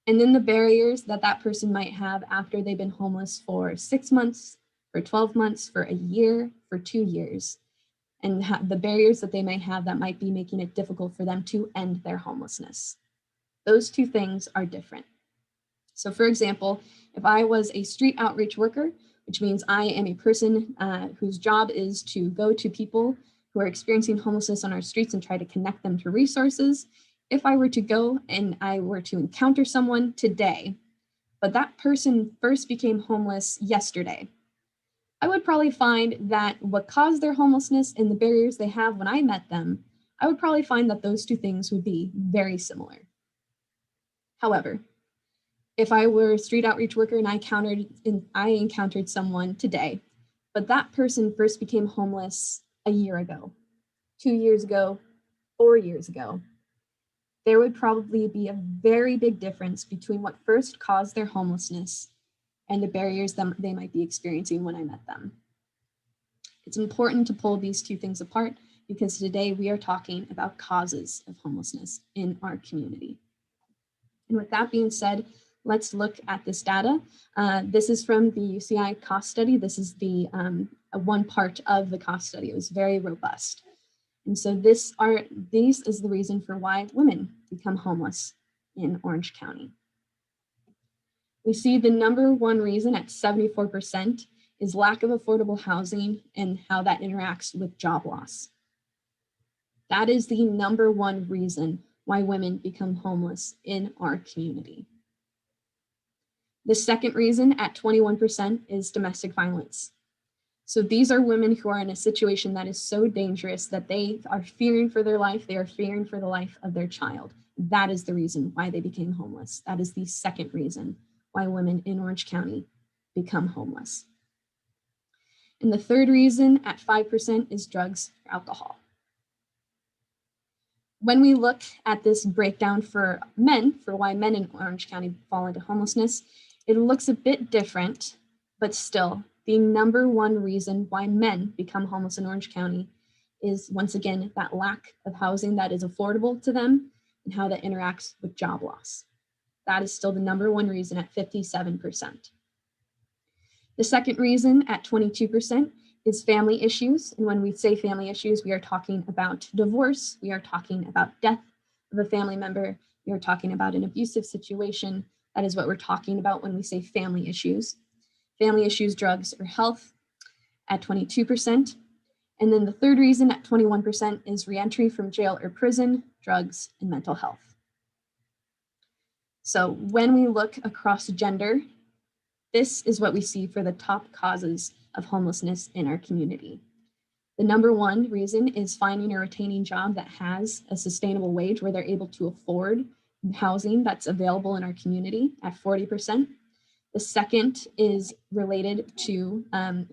[SPEAKER 5] And then the barriers that that person might have after they've been homeless for 6 months, for 12 months, for a year, for 2 years, and the barriers that they may have that might be making it difficult for them to end their homelessness. Those two things are different. So for example, if I was a street outreach worker, which means I am a person whose job is to go to people who are experiencing homelessness on our streets and try to connect them to resources. If I were to go and I were to encounter someone today, but that person first became homeless yesterday, I would probably find that what caused their homelessness and the barriers they have when I met them, I would probably find that those two things would be very similar. However, if I were a street outreach worker and I encountered someone today, but that person first became homeless a year ago, 2 years ago, 4 years ago, there would probably be a very big difference between what first caused their homelessness and the barriers that they might be experiencing when I met them. It's important to pull these two things apart because today we are talking about causes of homelessness in our community. And with that being said, let's look at this data. This is from the UCI cost study. This is the one part of the cost study. It was very robust. And so this is the reason for why women become homeless in Orange County. We see the number one reason at 74% is lack of affordable housing and how that interacts with job loss. That is the number one reason why women become homeless in our community. The second reason at 21% is domestic violence. So these are women who are in a situation that is so dangerous that they are fearing for their life. They are fearing for the life of their child. That is the reason why they became homeless. That is the second reason why women in Orange County become homeless. And the third reason at 5% is drugs or alcohol. When we look at this breakdown for men, for why men in Orange County fall into homelessness, it looks a bit different, but still, the number one reason why men become homeless in Orange County is, once again, that lack of housing that is affordable to them and how that interacts with job loss. That is still the number one reason at 57%. The second reason at 22% is family issues. And when we say family issues, we are talking about divorce. We are talking about death of a family member. We are talking about an abusive situation. That is what we're talking about when we say family issues. Family issues, drugs, or health at 22%. And then the third reason at 21% is reentry from jail or prison, drugs, and mental health. So when we look across gender, this is what we see for the top causes of homelessness in our community. The number one reason is finding a retaining job that has a sustainable wage where they're able to afford housing that's available in our community at 40%. The second is related to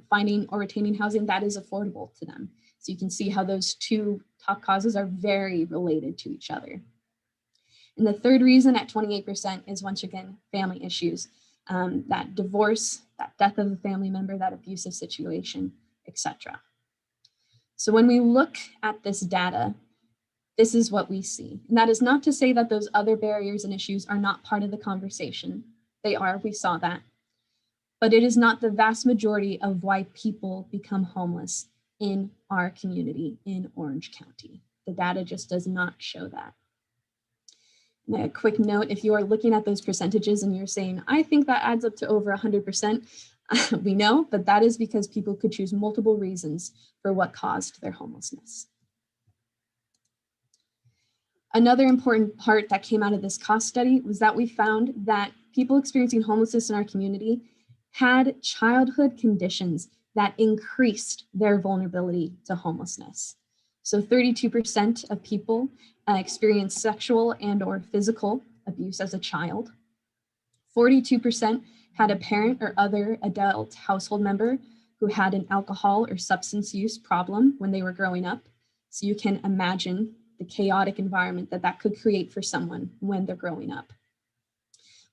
[SPEAKER 5] finding or retaining housing that is affordable to them. So you can see how those two top causes are very related to each other. And the third reason at 28% is, once again, family issues, that divorce, that death of a family member, that abusive situation, etc. So when we look at this data, this is what we see. And that is not to say that those other barriers and issues are not part of the conversation. They are, we saw that. But it is not the vast majority of why people become homeless in our community in Orange County. The data just does not show that. And a quick note, if you are looking at those percentages and you're saying, I think that adds up to over 100%, we know, but that is because people could choose multiple reasons for what caused their homelessness. Another important part that came out of this cost study was that we found that people experiencing homelessness in our community had childhood conditions that increased their vulnerability to homelessness. So 32% of people experienced sexual and or physical abuse as a child. 42% had a parent or other adult household member who had an alcohol or substance use problem when they were growing up. So you can imagine the chaotic environment that that could create for someone when they're growing up.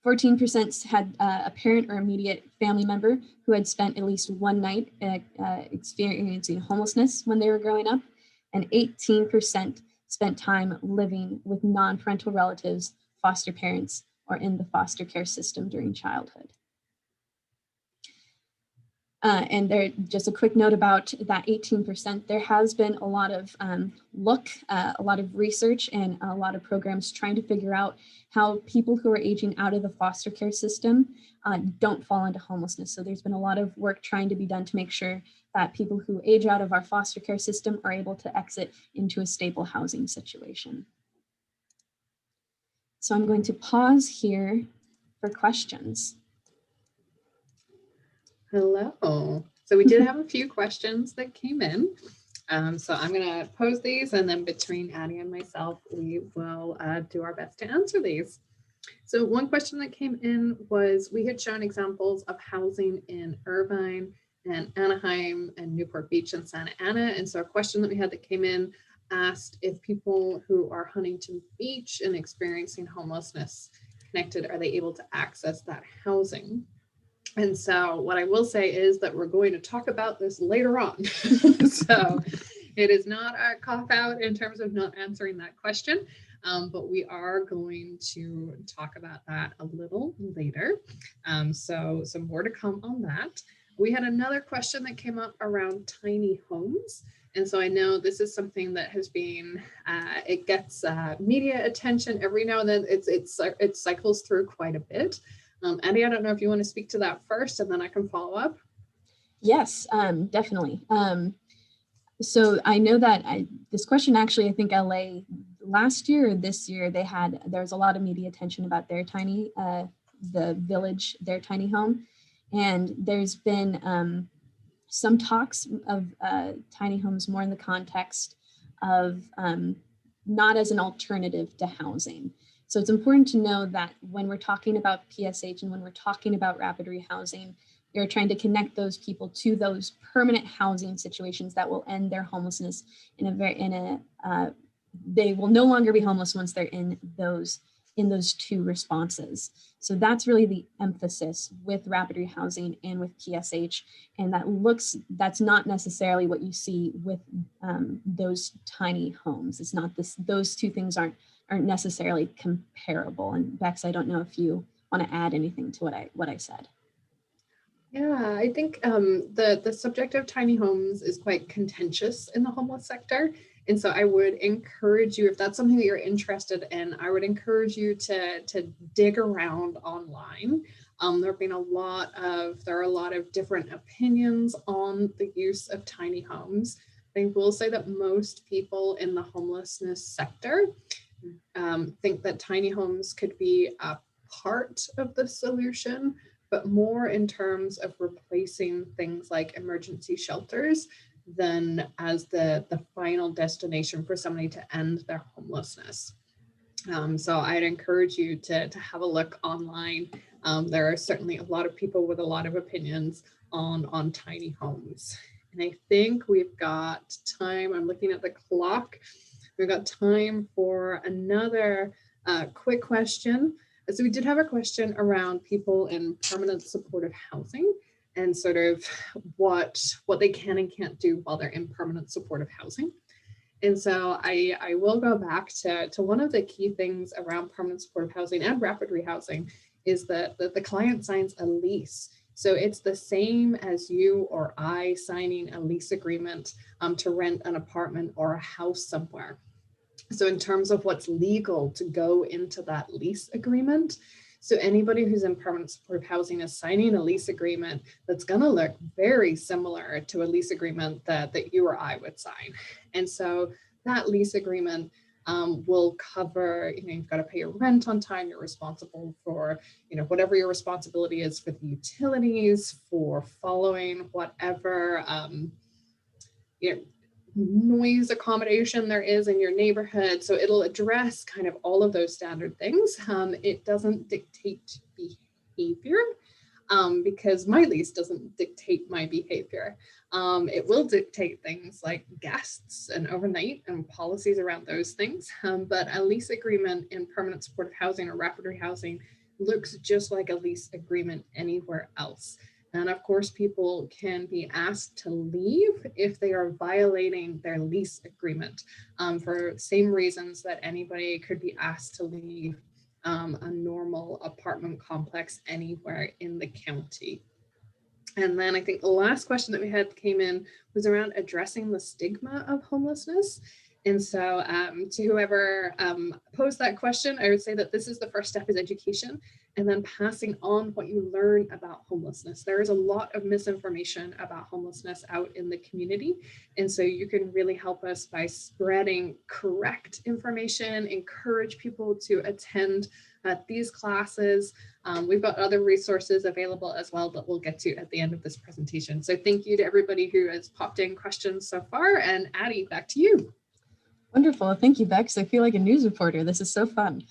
[SPEAKER 5] 14% had a parent or immediate family member who had spent at least one night experiencing homelessness when they were growing up, and 18% spent time living with non-parental relatives, foster parents, or in the foster care system during childhood. And there, just a quick note about that 18%, there has been a lot of a lot of research and a lot of programs trying to figure out how people who are aging out of the foster care system don't fall into homelessness. So there's been a lot of work trying to be done to make sure that people who age out of our foster care system are able to exit into a stable housing situation. So I'm going to pause here for questions.
[SPEAKER 2] Hello. So we did have a few questions that came in. So I'm going to pose these, and then between Addie and myself, we will do our best to answer these. So one question that came in was, we had shown examples of housing in Irvine and Anaheim and Newport Beach and Santa Ana. And so a question that we had that came in asked if people who are Huntington Beach and experiencing homelessness connected, are they able to access that housing? And so what I will say is that we're going to talk about this later on. So it is not a cop out in terms of not answering that question, but we are going to talk about that a little later. So some more to come on that. We had another question that came up around tiny homes. And so I know this is something that has been, it gets media attention every now and then. It cycles through quite a bit. Andy, I don't know if you want to speak to that first, and then I can follow up.
[SPEAKER 5] Yes, definitely. So I know that this question actually, I think LA last year or this year, there was a lot of media attention about their tiny, the village, their tiny home. And there's been some talks of tiny homes more in the context of not as an alternative to housing. So it's important to know that when we're talking about PSH and when we're talking about rapid rehousing, you're trying to connect those people to those permanent housing situations that will end their homelessness they will no longer be homeless once they're in those two responses. So that's really the emphasis with rapid rehousing and with PSH. And that's not necessarily what you see with those tiny homes. It's not those two things aren't necessarily comparable. And Bex, I don't know if you want to add anything to what I said.
[SPEAKER 2] Yeah, I think the subject of tiny homes is quite contentious in the homeless sector. And so I would encourage you, if that's something that you're interested in, I would encourage you to dig around online. There are a lot of different opinions on the use of tiny homes. I will say that most people in the homelessness sector think that tiny homes could be a part of the solution, but more in terms of replacing things like emergency shelters than as the final destination for somebody to end their homelessness. So I'd encourage you to have a look online. There are certainly a lot of people with a lot of opinions on tiny homes. And I think we've got time. I'm looking at the clock. We've got time for another quick question. So we did have a question around people in permanent supportive housing and sort of what they can and can't do while they're in permanent supportive housing. And so I will go back to one of the key things around permanent supportive housing and rapid rehousing is that the client signs a lease. So it's the same as you or I signing a lease agreement to rent an apartment or a house somewhere. So in terms of what's legal to go into that lease agreement, so anybody who's in permanent supportive housing is signing a lease agreement that's going to look very similar to a lease agreement that you or I would sign. And so that lease agreement will cover, you've got to pay your rent on time. You're responsible for, whatever your responsibility is for the utilities, for following whatever, noise accommodation there is in your neighborhood. So it'll address kind of all of those standard things. It doesn't dictate behavior because my lease doesn't dictate my behavior. It will dictate things like guests and overnight and policies around those things. But a lease agreement in permanent supportive housing or rapid rehousing looks just like a lease agreement anywhere else. And of course, people can be asked to leave if they are violating their lease agreement for same reasons that anybody could be asked to leave a normal apartment complex anywhere in the county. And then I think the last question that we had came in was around addressing the stigma of homelessness. And so to whoever posed that question, I would say that this is the first step is education, and then passing on what you learn about homelessness. There is a lot of misinformation about homelessness out in the community. And so you can really help us by spreading correct information, encourage people to attend these classes. We've got other resources available as well that we'll get to at the end of this presentation. So thank you to everybody who has popped in questions so far. And Addie, back to you.
[SPEAKER 5] Wonderful. Thank you, Bex. I feel like a news reporter. This is so fun.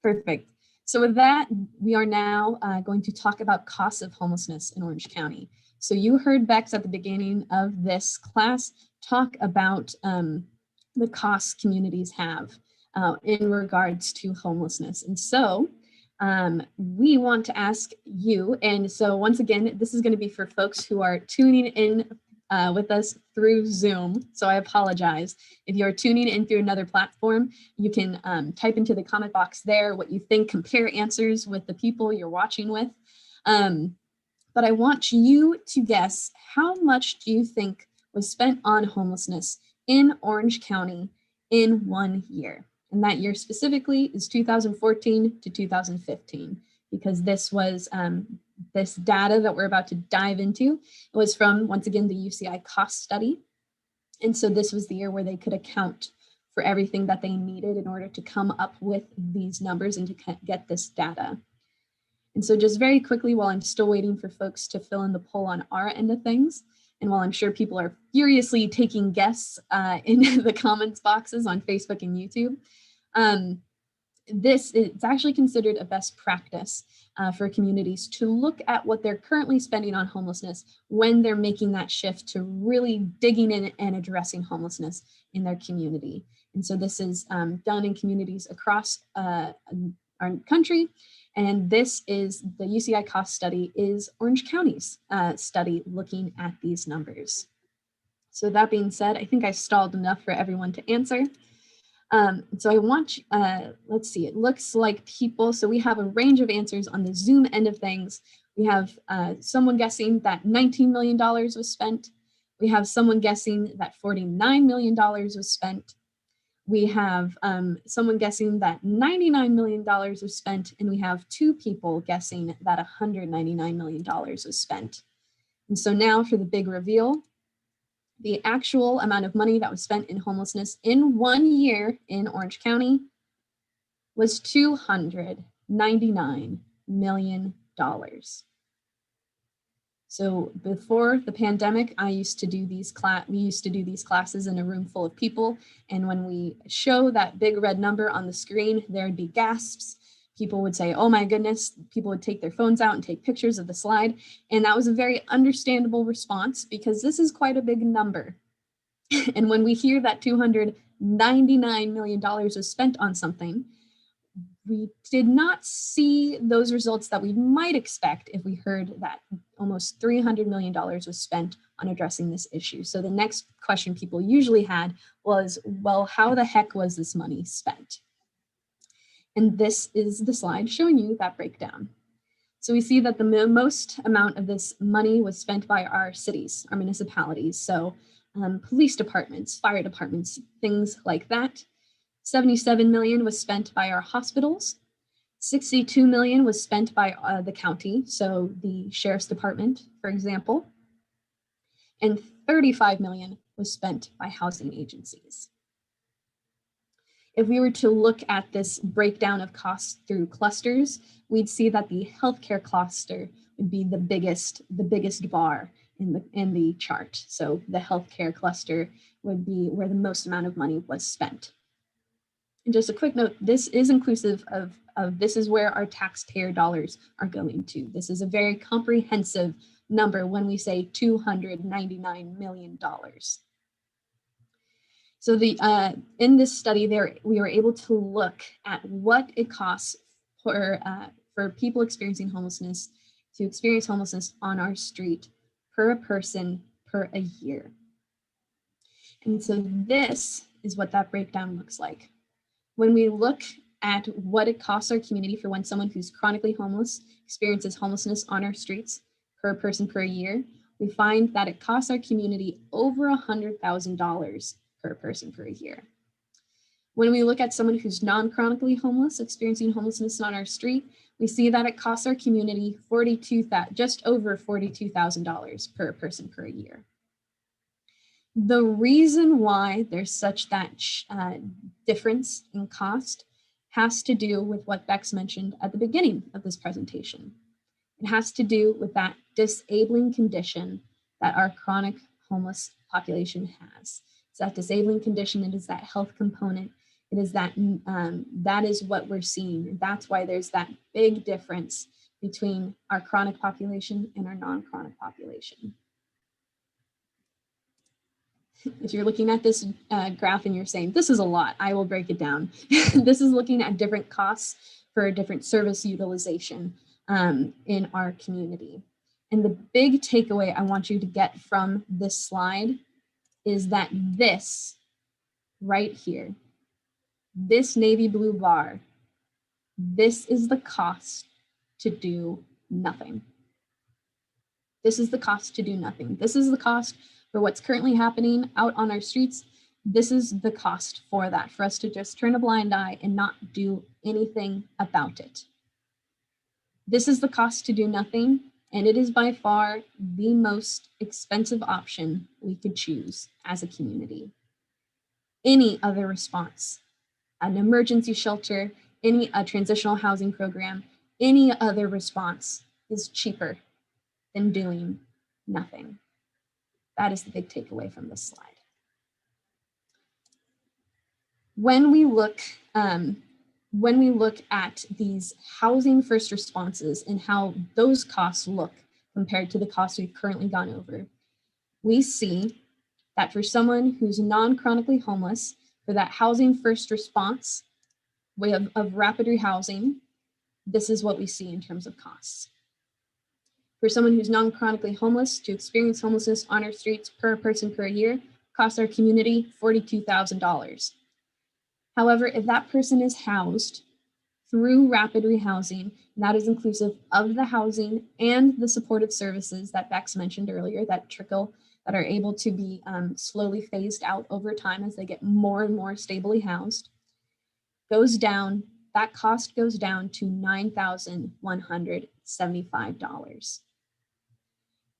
[SPEAKER 5] Perfect. So with that, we are now going to talk about costs of homelessness in Orange County. So you heard Bex at the beginning of this class talk about the costs communities have in regards to homelessness. And so we want to ask you, and so once again, this is going to be for folks who are tuning in with us through Zoom. So I apologize. If you're tuning in through another platform, you can type into the comment box there what you think, compare answers with the people you're watching with. But I want you to guess, how much do you think was spent on homelessness in Orange County in 1 year? And that year specifically is 2014 to 2015, because this was this data that we're about to dive into. It was from, once again, the UCI cost study. And so this was the year where they could account for everything that they needed in order to come up with these numbers and to get this data. And so just very quickly, while I'm still waiting for folks to fill in the poll on our end of things, and while I'm sure people are furiously taking guesses in the comments boxes on Facebook and YouTube, it's actually considered a best practice for communities to look at what they're currently spending on homelessness when they're making that shift to really digging in and addressing homelessness in their community. And so this is done in communities across our country. And this is the UCI cost study is Orange County's study looking at these numbers. So that being said, I think I stalled enough for everyone to answer. So I want, let's see, it looks like people, so we have a range of answers on the Zoom end of things. We have someone guessing that $19 million was spent. We have someone guessing that $49 million was spent. We have someone guessing that $99 million was spent, and we have two people guessing that $199 million was spent. And so now for the big reveal. The actual amount of money that was spent in homelessness in 1 year in Orange County was $299 million. So before the pandemic, we used to do these classes in a room full of people. And when we show that big red number on the screen, there'd be gasps. People would say, oh my goodness, people would take their phones out and take pictures of the slide. And that was a very understandable response because this is quite a big number. And when we hear that $299 million was spent on something, we did not see those results that we might expect if we heard that almost $300 million was spent on addressing this issue. So the next question people usually had was, well, how the heck was this money spent? And this is the slide showing you that breakdown. So we see that the most amount of this money was spent by our cities, our municipalities. So police departments, fire departments, things like that. 77 million was spent by our hospitals. 62 million was spent by the county, so the sheriff's department, for example. And 35 million was spent by housing agencies. If we were to look at this breakdown of costs through clusters, we'd see that the healthcare cluster would be the biggest bar in the chart. So the healthcare cluster would be where the most amount of money was spent. And just a quick note, this is inclusive of this is where our taxpayer dollars are going to. This is a very comprehensive number when we say $299 million. So in this study there, we were able to look at what it costs for people experiencing homelessness to experience homelessness on our street per person per a year. And so this is what that breakdown looks like. When we look at what it costs our community for when someone who's chronically homeless experiences homelessness on our streets per person per year, we find that it costs our community over $100,000 per person per year. When we look at someone who's non-chronically homeless experiencing homelessness on our street, we see that it costs our community just over $42,000 per person per year. The reason why there's such that difference in cost has to do with what Bex mentioned at the beginning of this presentation. It has to do with that disabling condition that our chronic homeless population has. It's that disabling condition, it is that health component, it is that, that is what we're seeing. That's why there's that big difference between our chronic population and our non-chronic population. If you're looking at this graph and you're saying, this is a lot, I will break it down. This is looking at different costs for different service utilization in our community. And the big takeaway I want you to get from this slide is that this right here, this navy blue bar, this is the cost to do nothing. This is the cost to do nothing. This is the cost for what's currently happening out on our streets. This is the cost for that, for us to just turn a blind eye and not do anything about it. This is the cost to do nothing, and it is by far the most expensive option we could choose as a community. Any other response, an emergency shelter, a transitional housing program, any other response is cheaper than doing nothing. That is the big takeaway from this slide. When we look at these housing first responses and how those costs look compared to the costs we've currently gone over, we see that for someone who's non-chronically homeless, for that housing first response way of rapid rehousing, this is what we see in terms of costs. For someone who's non-chronically homeless to experience homelessness on our streets per person per year, costs our community $42,000. However, if that person is housed through rapid rehousing, and that is inclusive of the housing and the supportive services that Bex mentioned earlier, that trickle, that are able to be slowly phased out over time as they get more and more stably housed, that cost goes down to $9,175.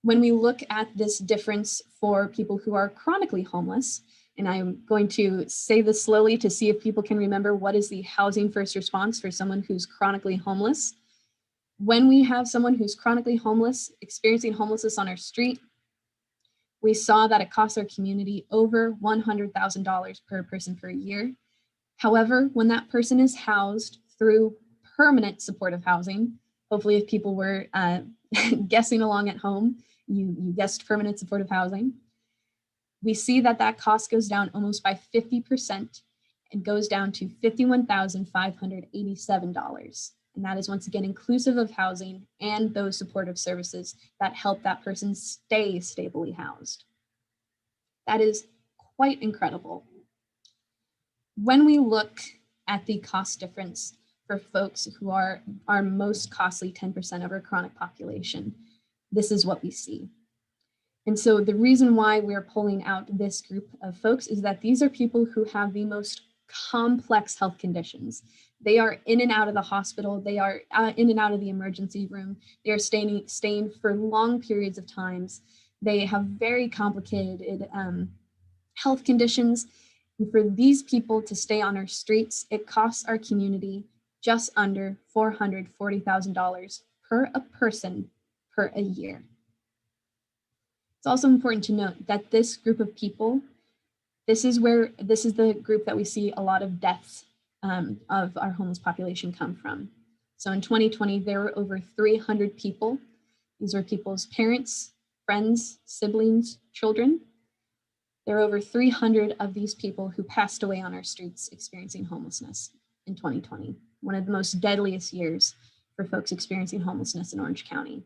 [SPEAKER 5] When we look at this difference for people who are chronically homeless, and I'm going to say this slowly to see if people can remember what is the housing first response for someone who's chronically homeless. When we have someone who's chronically homeless, experiencing homelessness on our street, we saw that it costs our community over $100,000 per person per year. However, when that person is housed through permanent supportive housing, hopefully if people were guessing along at home, you guessed permanent supportive housing, we see that that cost goes down almost by 50% and goes down to $51,587. And that is once again inclusive of housing and those supportive services that help that person stay stably housed. That is quite incredible. When we look at the cost difference for folks who are our most costly 10% of our chronic population, this is what we see. And so the reason why we're pulling out this group of folks is that these are people who have the most complex health conditions. They are in and out of the hospital. They are in and out of the emergency room. They are staying for long periods of times. They have very complicated health conditions. And for these people to stay on our streets, it costs our community just under $440,000 per a person per a year. It's also important to note that this group of people, this is the group that we see a lot of deaths of our homeless population come from. So in 2020, there were over 300 people. These are people's parents, friends, siblings, children. There are over 300 of these people who passed away on our streets experiencing homelessness in 2020, one of the most deadliest years for folks experiencing homelessness in Orange County.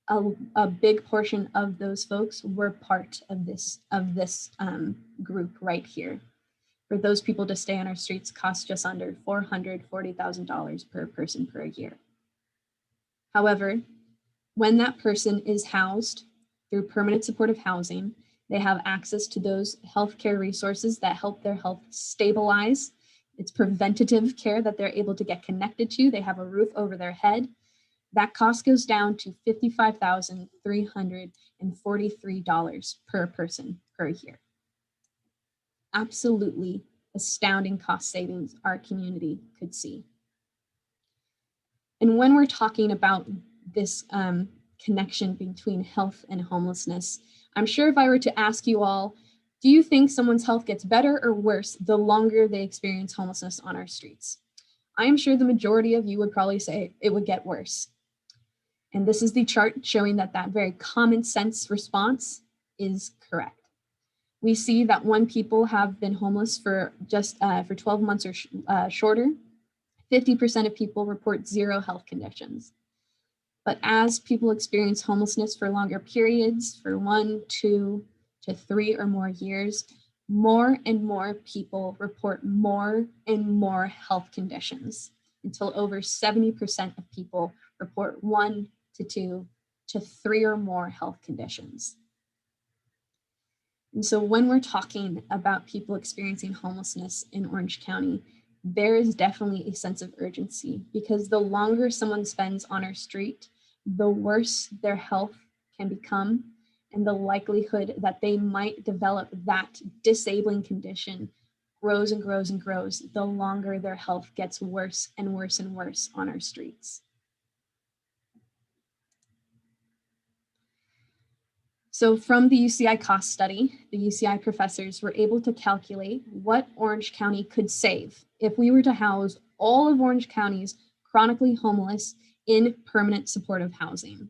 [SPEAKER 5] A big portion of those folks were part of this group right here. for those people to stay on our streets costs just under $440,000 per person per year. However, when that person is housed through permanent supportive housing, they have access to those healthcare resources that help their health stabilize. It's preventative care that they're able to get connected to. They have a roof over their head. That cost goes down to $55,343 per person per year. Absolutely astounding cost savings our community could see. And when we're talking about this connection between health and homelessness, I'm sure if I were to ask you all, do you think someone's health gets better or worse the longer they experience homelessness on our streets? I am sure the majority of you would probably say it would get worse. And this is the chart showing that that very common sense response is correct. We see that when people have been homeless for just for 12 months or shorter, 50% of people report zero health conditions. But as people experience homelessness for longer periods, for 1, 2 to 3 or more years, more and more people report more and more health conditions until over 70% of people report 1 to 2 to 3 or more health conditions. And so when we're talking about people experiencing homelessness in Orange County, there is definitely a sense of urgency, because the longer someone spends on our street, the worse their health can become, and the likelihood that they might develop that disabling condition grows and grows and grows the longer their health gets worse and worse and worse on our streets. So from the UCI cost study, the UCI professors were able to calculate what Orange County could save if we were to house all of Orange County's chronically homeless in permanent supportive housing.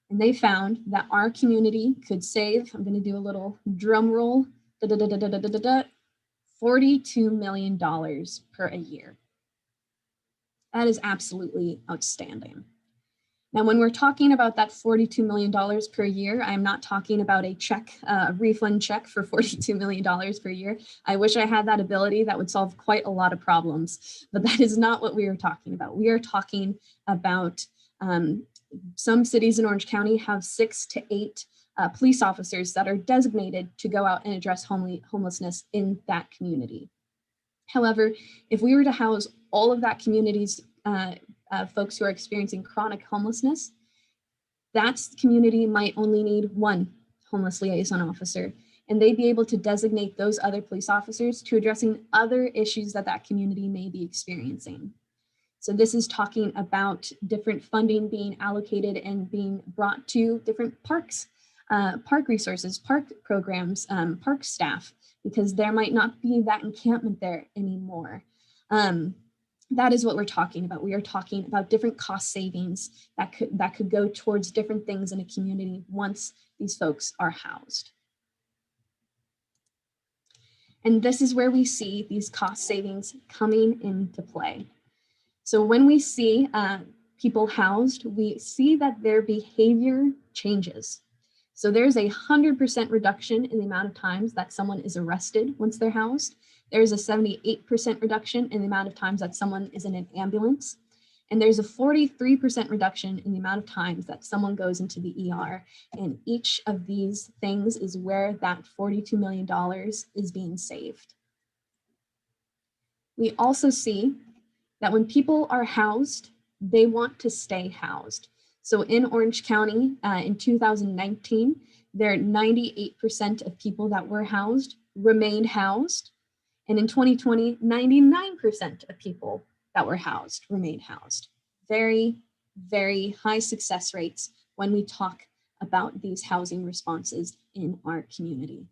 [SPEAKER 5] And they found that our community could save, I'm going to do a little drum roll, $42 million per a year. That is absolutely outstanding. Now, when we're talking about that $42 million per year, I'm not talking about a check, a refund check for $42 million per year. I wish I had that ability. That would solve quite a lot of problems, but that is not what we are talking about. We are talking about some cities in Orange County have 6 to 8 police officers that are designated to go out and address homelessness in that community. However, if we were to house all of that community's folks who are experiencing chronic homelessness, that community might only need 1 homeless liaison officer, and they'd be able to designate those other police officers to addressing other issues that that community may be experiencing. So this is talking about different funding being allocated and being brought to different parks, park resources, park programs, park staff, because there might not be that encampment there anymore. That is what we're talking about. We are talking about different cost savings that could go towards different things in a community once these folks are housed. And this is where we see these cost savings coming into play. So when we see people housed, we see that their behavior changes. So there's a 100% reduction in the amount of times that someone is arrested once they're housed. There's a 78% reduction in the amount of times that someone is in an ambulance. And there's a 43% reduction in the amount of times that someone goes into the ER. And each of these things is where that $42 million is being saved. We also see that when people are housed, they want to stay housed. So in Orange County in 2019, there are 98% of people that were housed remained housed. And in 2020, 99% of people that were housed remained housed. Very, very high success rates when we talk about these housing responses in our community.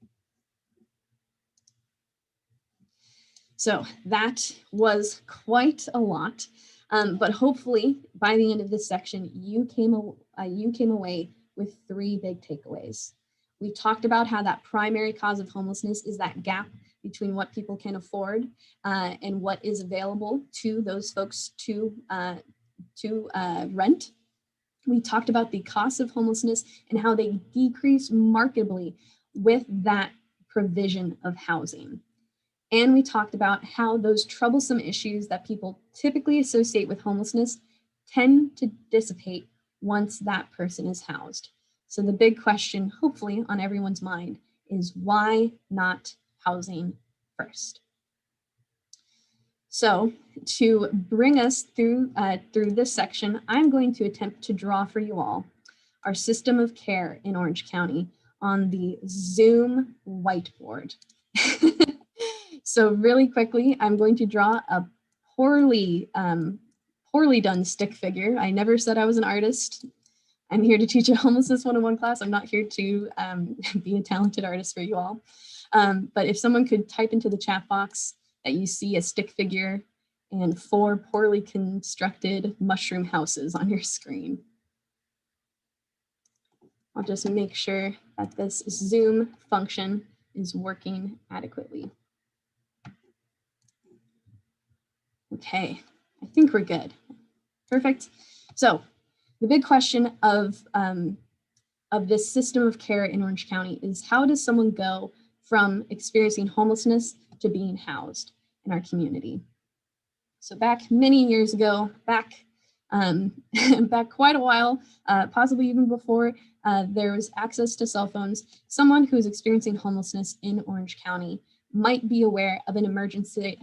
[SPEAKER 5] So that was quite a lot, but hopefully by the end of this section, you came away with 3 big takeaways. We talked about how that primary cause of homelessness is that gap between what people can afford and what is available to those folks to rent. We talked about the costs of homelessness and how they decrease markedly with that provision of housing. And we talked about how those troublesome issues that people typically associate with homelessness tend to dissipate once that person is housed. So the big question, hopefully on everyone's mind, is why not housing first? So to bring us through this section, I'm going to attempt to draw for you all our system of care in Orange County on the Zoom whiteboard. So really quickly, I'm going to draw a poorly done stick figure. I never said I was an artist. I'm here to teach a homelessness 101 class. I'm not here to be a talented artist for you all. But if someone could type into the chat box that you see a stick figure and 4 poorly constructed mushroom houses on your screen. I'll just make sure that this Zoom function is working adequately. Okay, I think we're good. Perfect. So the big question of this system of care in Orange County is, how does someone go from experiencing homelessness to being housed in our community? So back many years ago, back quite a while, possibly even before there was access to cell phones, someone who is experiencing homelessness in Orange County might be aware of an emergency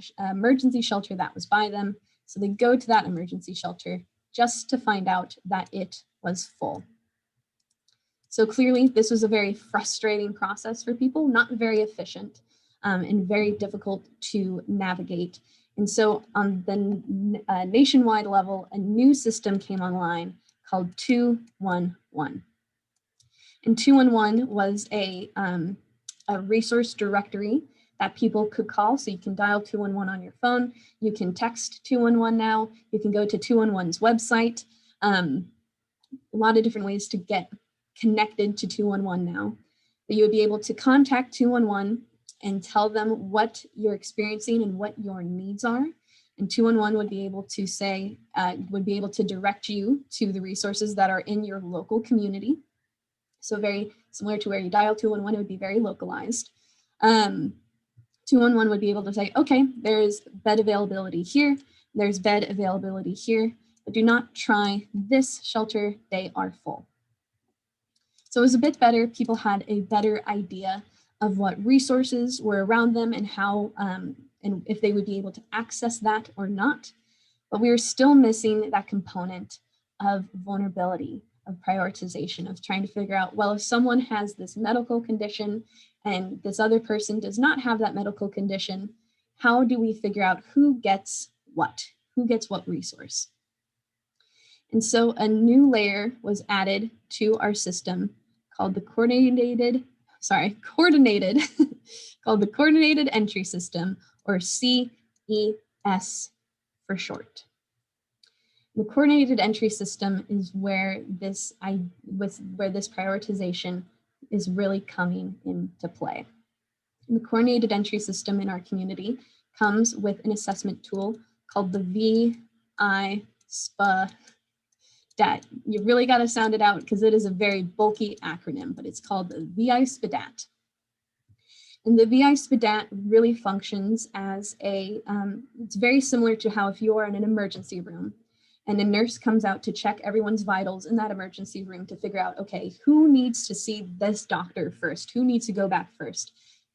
[SPEAKER 5] shelter that was by them. So they go to that emergency shelter just to find out that it was full. So clearly this was a very frustrating process for people, not very efficient, and very difficult to navigate. And so on the nationwide level, a new system came online called 211. And 211 was a resource directory that people could call. So you can dial 211 on your phone. You can text 211 now. You can go to 211's website. A lot of different ways to get connected to 211 now. But you would be able to contact 211 and tell them what you're experiencing and what your needs are. And 211 would be able to say, would be able to direct you to the resources that are in your local community. So very similar to where you dial 211, it would be very localized. 211 would be able to say, okay, there's bed availability here, there's bed availability here, but do not try this shelter, they are full. So it was a bit better. People had a better idea of what resources were around them and how, and if they would be able to access that or not. But we were still missing that component of vulnerability, of prioritization, of trying to figure out, well, if someone has this medical condition and this other person does not have that medical condition, how do we figure out who gets what resource? And so a new layer was added to our system called the coordinated entry system, or CES for short. The coordinated entry system is where this prioritization is really coming into play. And the coordinated entry system in our community comes with an assessment tool called the VI-SPA. You really got to sound it out because it is a very bulky acronym, but it's called the VI-SPADAT. And the VI-SPADAT really functions as it's very similar to how if you are in an emergency room and a nurse comes out to check everyone's vitals in that emergency room to figure out, okay, who needs to see this doctor first? Who needs to go back first?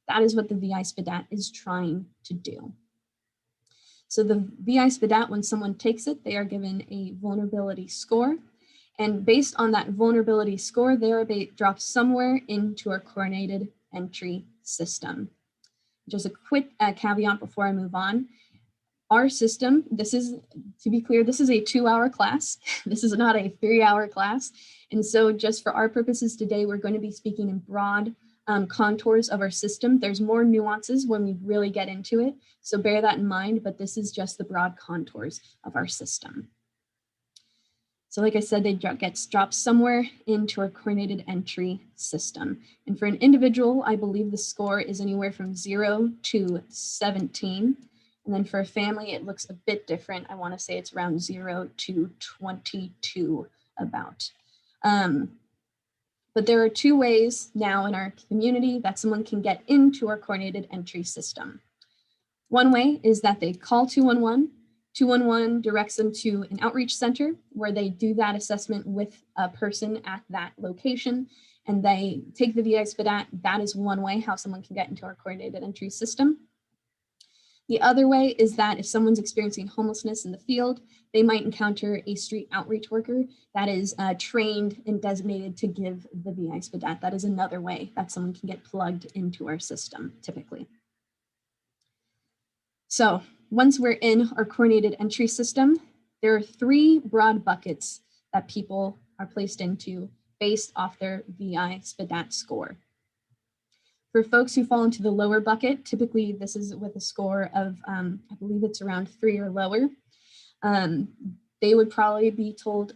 [SPEAKER 5] That is what the VI-SPADAT is trying to do. So the VI-SPADAT, when someone takes it, they are given a vulnerability score. And based on that vulnerability score, they are dropped somewhere into our coordinated entry system. Just a quick caveat before I move on. Our system, to be clear, this is a 2-hour class. This is not a 3-hour class. And so just for our purposes today, we're going to be speaking in broad contours of our system. There's more nuances when we really get into it, so bear that in mind, but this is just the broad contours of our system. So like I said, they get dropped somewhere into our coordinated entry system. And for an individual, I believe the score is anywhere from 0 to 17. And then for a family, it looks a bit different. I want to say it's around 0 to 22 about. But there are 2 ways now in our community that someone can get into our coordinated entry system. One way is that they call 211. 211 directs them to an outreach center where they do that assessment with a person at that location, and they take the VI SPDAT. That is one way how someone can get into our coordinated entry system. The other way is that if someone's experiencing homelessness in the field, they might encounter a street outreach worker that is trained and designated to give the VI SPDAT. That is another way that someone can get plugged into our system typically. So once we're in our coordinated entry system, there are 3 broad buckets that people are placed into based off their VI SPDAT score. For folks who fall into the lower bucket, typically this is with a score of, I believe it's around 3 or lower. They would probably be told,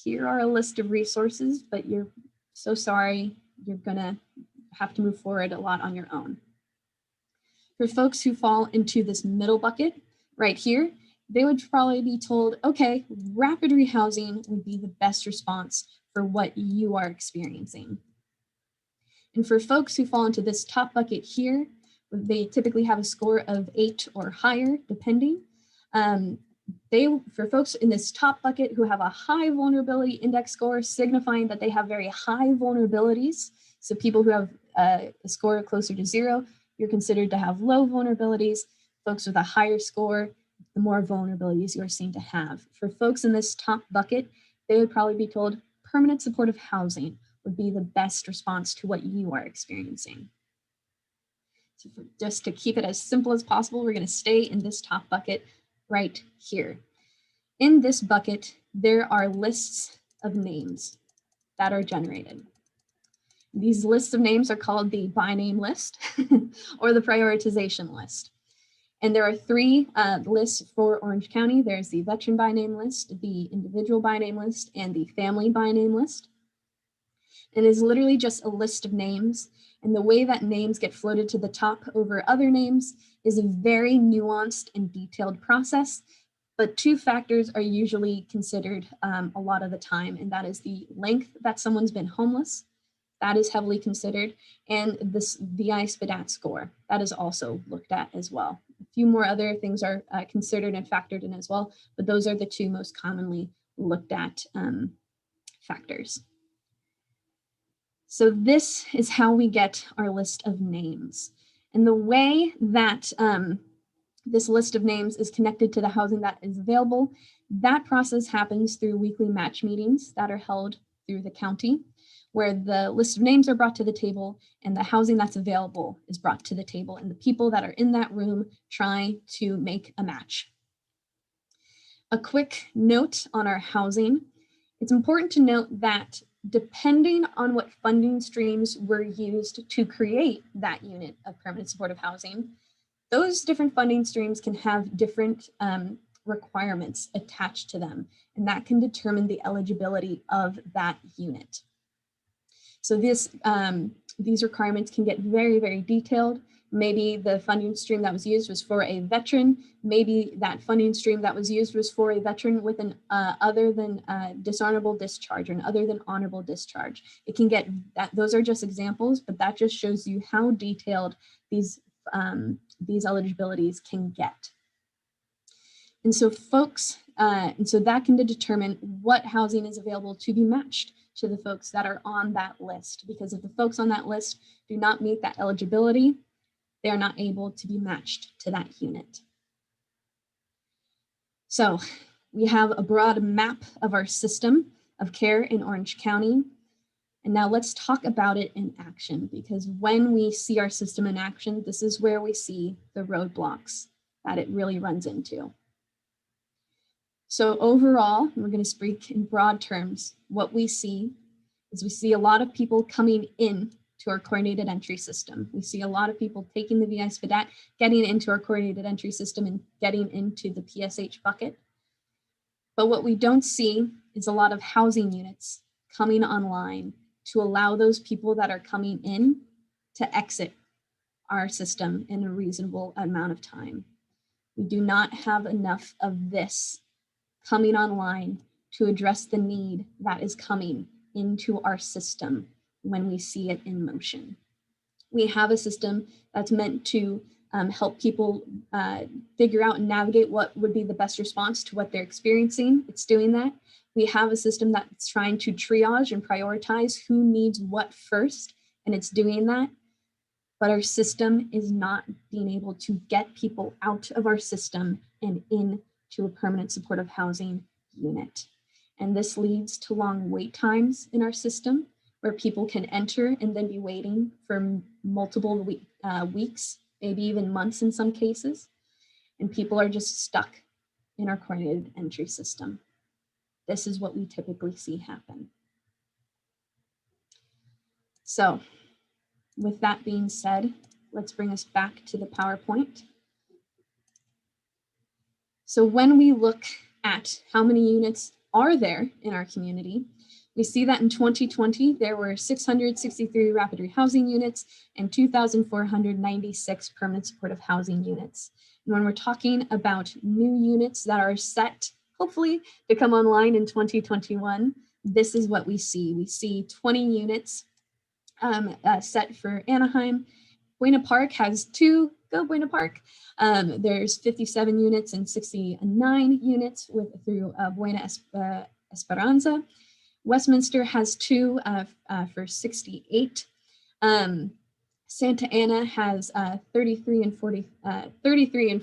[SPEAKER 5] here are a list of resources, but you're so sorry, you're gonna have to move forward a lot on your own. For folks who fall into this middle bucket right here, they would probably be told, okay, rapid rehousing would be the best response for what you are experiencing. And for folks who fall into this top bucket here, they typically have a score of 8 or higher, depending. For folks in this top bucket who have a high vulnerability index score, signifying that they have very high vulnerabilities. So people who have a score closer to 0, you're considered to have low vulnerabilities. Folks with a higher score, the more vulnerabilities you are seen to have. For folks in this top bucket, they would probably be told permanent supportive housing would be the best response to what you are experiencing. So just to keep it as simple as possible, we're going to stay in this top bucket right here. In this bucket, there are lists of names that are generated. These lists of names are called the by name list or the prioritization list. And there are 3 lists for Orange County. There's the veteran by name list, the individual by name list, and the family by name list. It is literally just a list of names. And the way that names get floated to the top over other names is a very nuanced and detailed process. But 2 factors are usually considered a lot of the time, and that is the length that someone's been homeless. That is heavily considered, and this VI SPDAT score, that is also looked at as well. A few more other things are considered and factored in as well, but those are the 2 most commonly looked at factors. So this is how we get our list of names. And the way that this list of names is connected to the housing that is available, that process happens through weekly match meetings that are held through the county, where the list of names are brought to the table and the housing that's available is brought to the table, and the people that are in that room try to make a match. A quick note on our housing. It's important to note that depending on what funding streams were used to create that unit of permanent supportive housing, those different funding streams can have different requirements attached to them, and that can determine the eligibility of that unit. So these requirements can get very, very detailed. Maybe the funding stream that was used was for a veteran. Maybe that funding stream that was used was for a veteran with an other than dishonorable discharge or an other than honorable discharge. It can get that. Those are just examples, but that just shows you how detailed these eligibilities can get. And so that can determine what housing is available to be matched to the folks that are on that list, because if the folks on that list do not meet that eligibility, they are not able to be matched to that unit. So we have a broad map of our system of care in Orange County. And now let's talk about it in action, because when we see our system in action, this is where we see the roadblocks that it really runs into. So overall, we're going to speak in broad terms. What we see is we see a lot of people coming in to our coordinated entry system. We see a lot of people taking the VI SPDAT, getting into our coordinated entry system and getting into the PSH bucket. But what we don't see is a lot of housing units coming online to allow those people that are coming in to exit our system in a reasonable amount of time. We do not have enough of this coming online to address the need that is coming into our system when we see it in motion. We have a system that's meant to help people figure out and navigate what would be the best response to what they're experiencing. It's doing that. We have a system that's trying to triage and prioritize who needs what first, and it's doing that. But our system is not being able to get people out of our system and into a permanent supportive housing unit. And this leads to long wait times in our system where people can enter and then be waiting for multiple weeks, maybe even months in some cases. And people are just stuck in our coordinated entry system. This is what we typically see happen. So with that being said, let's bring us back to the PowerPoint. So when we look at how many units are there in our community, we see that in 2020, there were 663 rapid rehousing units and 2,496 permanent supportive housing units. And when we're talking about new units that are set, hopefully, to come online in 2021, this is what we see. We see 20 units set for Anaheim. Buena Park has 2, go Buena Park. There's 57 units and 69 units through Buena Esperanza. Westminster has 2 for 68. Santa Ana has 33 and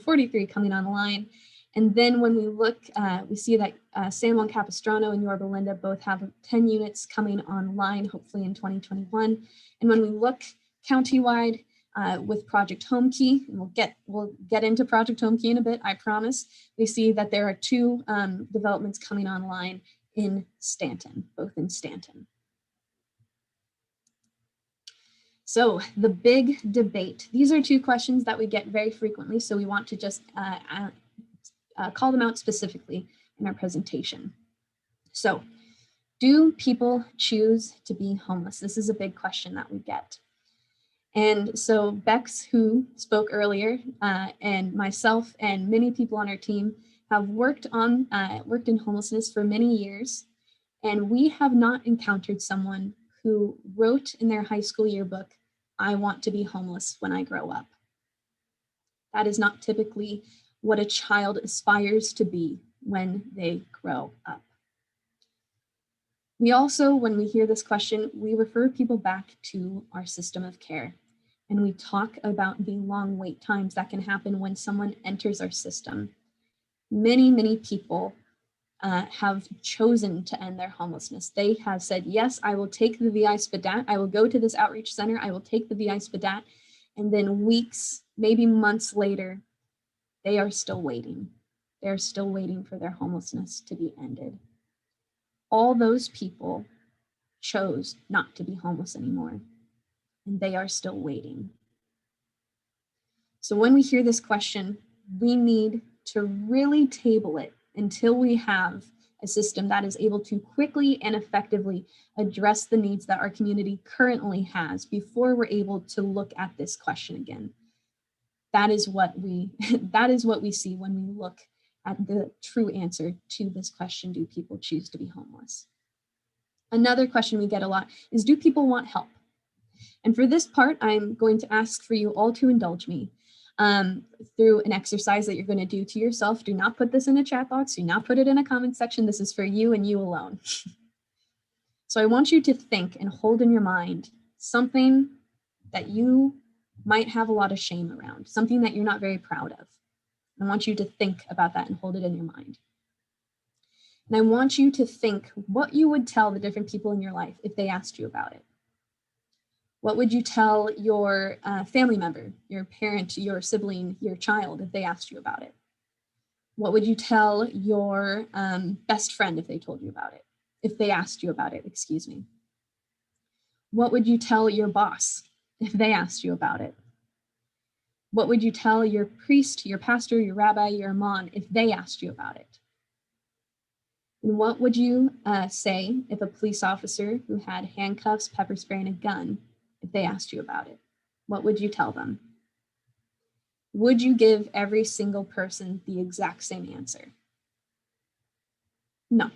[SPEAKER 5] 43 coming online. And then when we look, we see that San Juan Capistrano and Yorba Linda both have 10 units coming online, hopefully in 2021. And when we look countywide with Project Home Key, and we'll get into Project Home Key in a bit, I promise, we see that there are 2 developments coming online in Stanton, both in Stanton. So the big debate, these are 2 questions that we get very frequently, so we want to just call them out specifically in our presentation. So, do people choose to be homeless? This is a big question that we get. And so Bex, who spoke earlier, and myself and many people on our team have worked in homelessness for many years, and we have not encountered someone who wrote in their high school yearbook, "I want to be homeless when I grow up." That is not typically what a child aspires to be when they grow up. We also, when we hear this question, we refer people back to our system of care. And we talk about the long wait times that can happen when someone enters our system. Many, many people have chosen to end their homelessness. They have said, yes, I will take the VI Spadat. I will go to this outreach center. I will take the VI Spadat. And then weeks, maybe months later, they are still waiting. They're still waiting for their homelessness to be ended. All those people chose not to be homeless anymore, and they are still waiting. So when we hear this question, we need to really table it until we have a system that is able to quickly and effectively address the needs that our community currently has before we're able to look at this question again. That is what we see when we look at the true answer to this question, do people choose to be homeless? Another question we get a lot is, do people want help? And for this part, I'm going to ask for you all to indulge me through an exercise that you're going to do to yourself. Do not put this in a chat box. Do not put it in a comment section. This is for you and you alone. So I want you to think and hold in your mind something that you might have a lot of shame around, something that you're not very proud of. I want you to think about that and hold it in your mind. And I want you to think what you would tell the different people in your life if they asked you about it. What would you tell your family member, your parent, your sibling, your child if they asked you about it? What would you tell your best friend if they told you about it? If they asked you about it, excuse me. What would you tell your boss if they asked you about it? What would you tell your priest, your pastor, your rabbi, your imam if they asked you about it? And what would you say if a police officer who had handcuffs, pepper spray, and a gun, if they asked you about it? What would you tell them? Would you give every single person the exact same answer? No.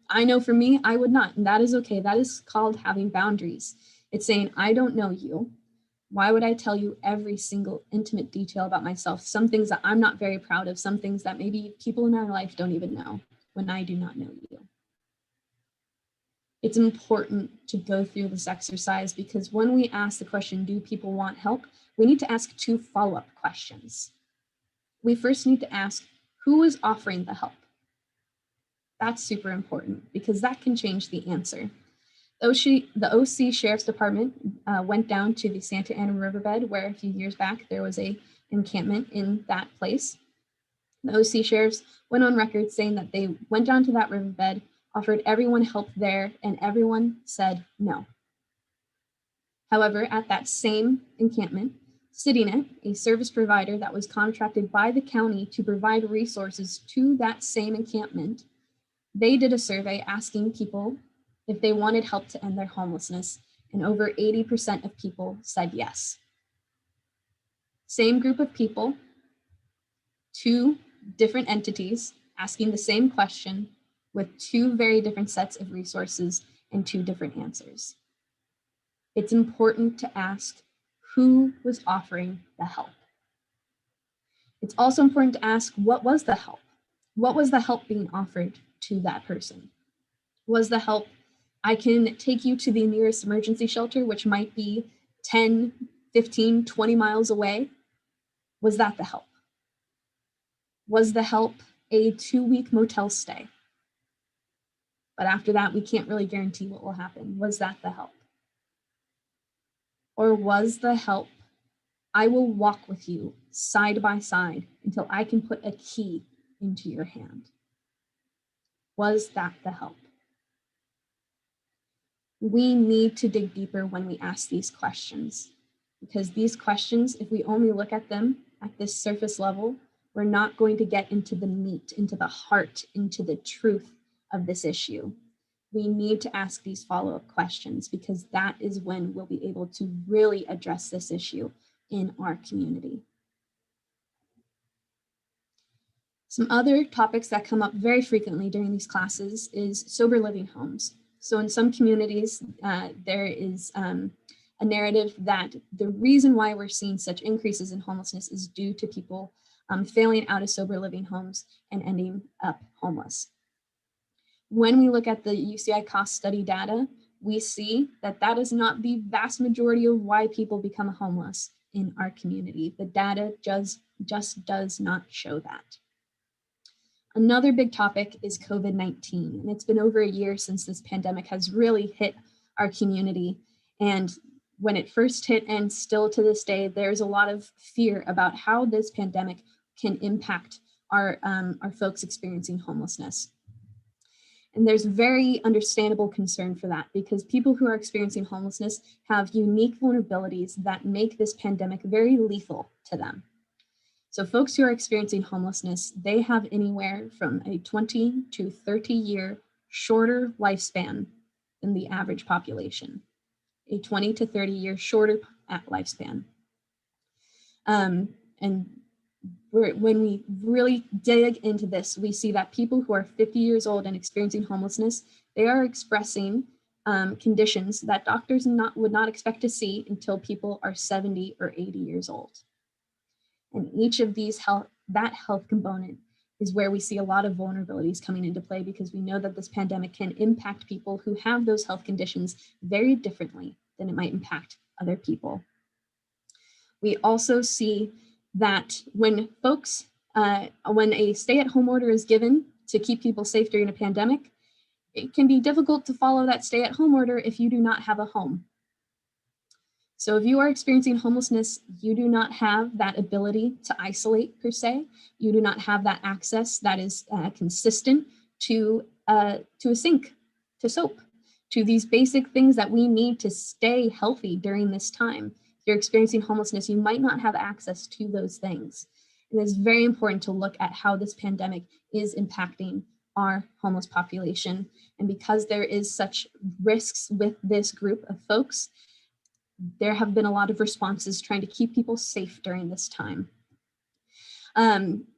[SPEAKER 5] I know for me, I would not, and that is okay. That is called having boundaries. It's saying, I don't know you. Why would I tell you every single intimate detail about myself? Some things that I'm not very proud of, some things that maybe people in my life don't even know when I do not know you. It's important to go through this exercise because when we ask the question, do people want help? We need to ask 2 follow-up questions. We first need to ask, who is offering the help? That's super important because that can change the answer. The OC Sheriff's Department went down to the Santa Ana riverbed where a few years back there was a encampment in that place. The OC Sheriffs went on record saying that they went down to that riverbed, offered everyone help there, and everyone said no. However, at that same encampment, CityNet, a service provider that was contracted by the county to provide resources to that same encampment, they did a survey asking people if they wanted help to end their homelessness, and over 80% of people said yes. Same group of people, 2 different entities asking the same question with 2 very different sets of resources and 2 different answers. It's important to ask who was offering the help. It's also important to ask what was the help? What was the help being offered to that person? Was the help, I can take you to the nearest emergency shelter, which might be 10, 15, 20 miles away? Was that the help? Was the help a 2-week motel stay? But after that, we can't really guarantee what will happen. Was that the help? Or was the help, I will walk with you side by side until I can put a key into your hand? Was that the help? We need to dig deeper when we ask these questions, because these questions, if we only look at them at this surface level, we're not going to get into the meat, into the heart, into the truth of this issue. We need to ask these follow-up questions because that is when we'll be able to really address this issue in our community. Some other topics that come up very frequently during these classes is sober living homes. So in some communities, there is a narrative that the reason why we're seeing such increases in homelessness is due to people failing out of sober living homes and ending up homeless. When we look at the UCI cost study data, we see that that is not the vast majority of why people become homeless in our community. The data just does not show that. Another big topic is COVID-19, and it's been over a year since this pandemic has really hit our community. And when it first hit, and still to this day, there's a lot of fear about how this pandemic can impact our folks experiencing homelessness. And there's very understandable concern for that because people who are experiencing homelessness have unique vulnerabilities that make this pandemic very lethal to them. So folks who are experiencing homelessness, they have anywhere from a 20 to 30 year shorter lifespan than the average population, a 20 to 30 year shorter lifespan. And when we really dig into this, we see that people who are 50 years old and experiencing homelessness, they are expressing conditions that doctors would not expect to see until people are 70 or 80 years old. And each of these that health component is where we see a lot of vulnerabilities coming into play because we know that this pandemic can impact people who have those health conditions very differently than it might impact other people. We also see that when when a stay-at-home order is given to keep people safe during a pandemic, it can be difficult to follow that stay-at-home order if you do not have a home. So if you are experiencing homelessness, you do not have that ability to isolate per se. You do not have that access that is consistent to a sink, to soap, to these basic things that we need to stay healthy during this time. If you're experiencing homelessness, you might not have access to those things. It is very important to look at how this pandemic is impacting our homeless population. And because there is such risks with this group of folks, there have been a lot of responses trying to keep people safe during this time.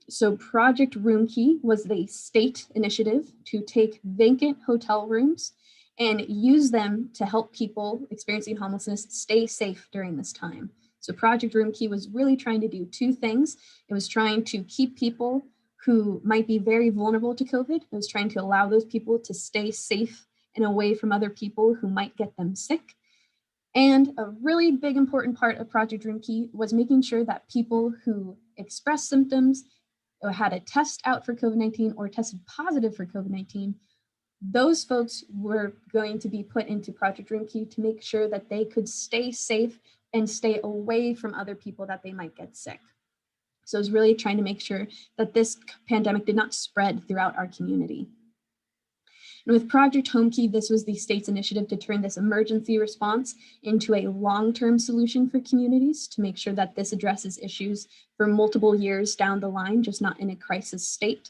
[SPEAKER 5] So Project Room Key was the state initiative to take vacant hotel rooms and use them to help people experiencing homelessness stay safe during this time. So Project Room Key was really trying to do two things. It was trying to keep people who might be very vulnerable to COVID. It was trying to allow those people to stay safe and away from other people who might get them sick. And a really big important part of Project Room Key was making sure that people who expressed symptoms or had a test out for COVID-19 or tested positive for COVID-19, those folks were going to be put into Project Room Key to make sure that they could stay safe and stay away from other people that they might get sick. So it was really trying to make sure that this pandemic did not spread throughout our community. And with Project Home Key, this was the state's initiative to turn this emergency response into a long-term solution for communities to make sure that this addresses issues for multiple years down the line, just not in a crisis state.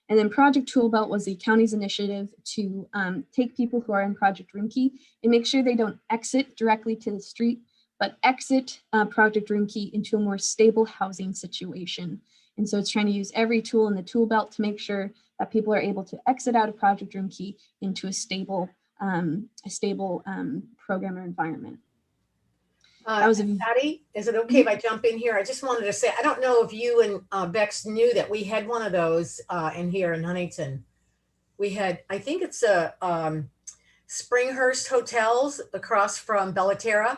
[SPEAKER 5] And then Project Tool Belt was the county's initiative to take people who are in Project Room Key and make sure they don't exit directly to the street, but exit Project Room Key into a more stable housing situation. And so it's trying to use every tool in the tool belt to make sure that people are able to exit out of Project Room Key into a stable program or environment. That was
[SPEAKER 3] Patty, is it okay if I jump in here? I just wanted to say, I don't know if you and Bex knew that we had one of those in here in Huntington. We had, I think it's a Springhurst Hotels across from Bellaterra.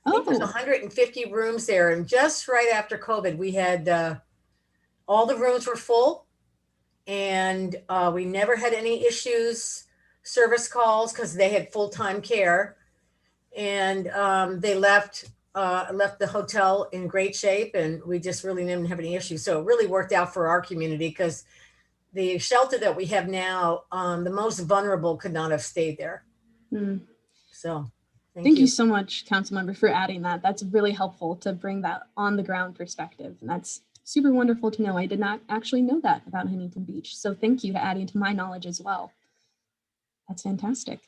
[SPEAKER 3] I think there's 150 rooms there. And just right after COVID, we had all the rooms were full and we never had any issues, service calls, because they had full-time care. And they left the hotel in great shape, and we just really didn't have any issues. So it really worked out for our community, because the shelter that we have now, the most vulnerable could not have stayed there. So
[SPEAKER 5] thank you so much, Councilmember, for adding that. That's really helpful to bring that on the ground perspective. And that's super wonderful to know. I did not actually know that about Huntington Beach. So thank you to adding to my knowledge as well. That's fantastic.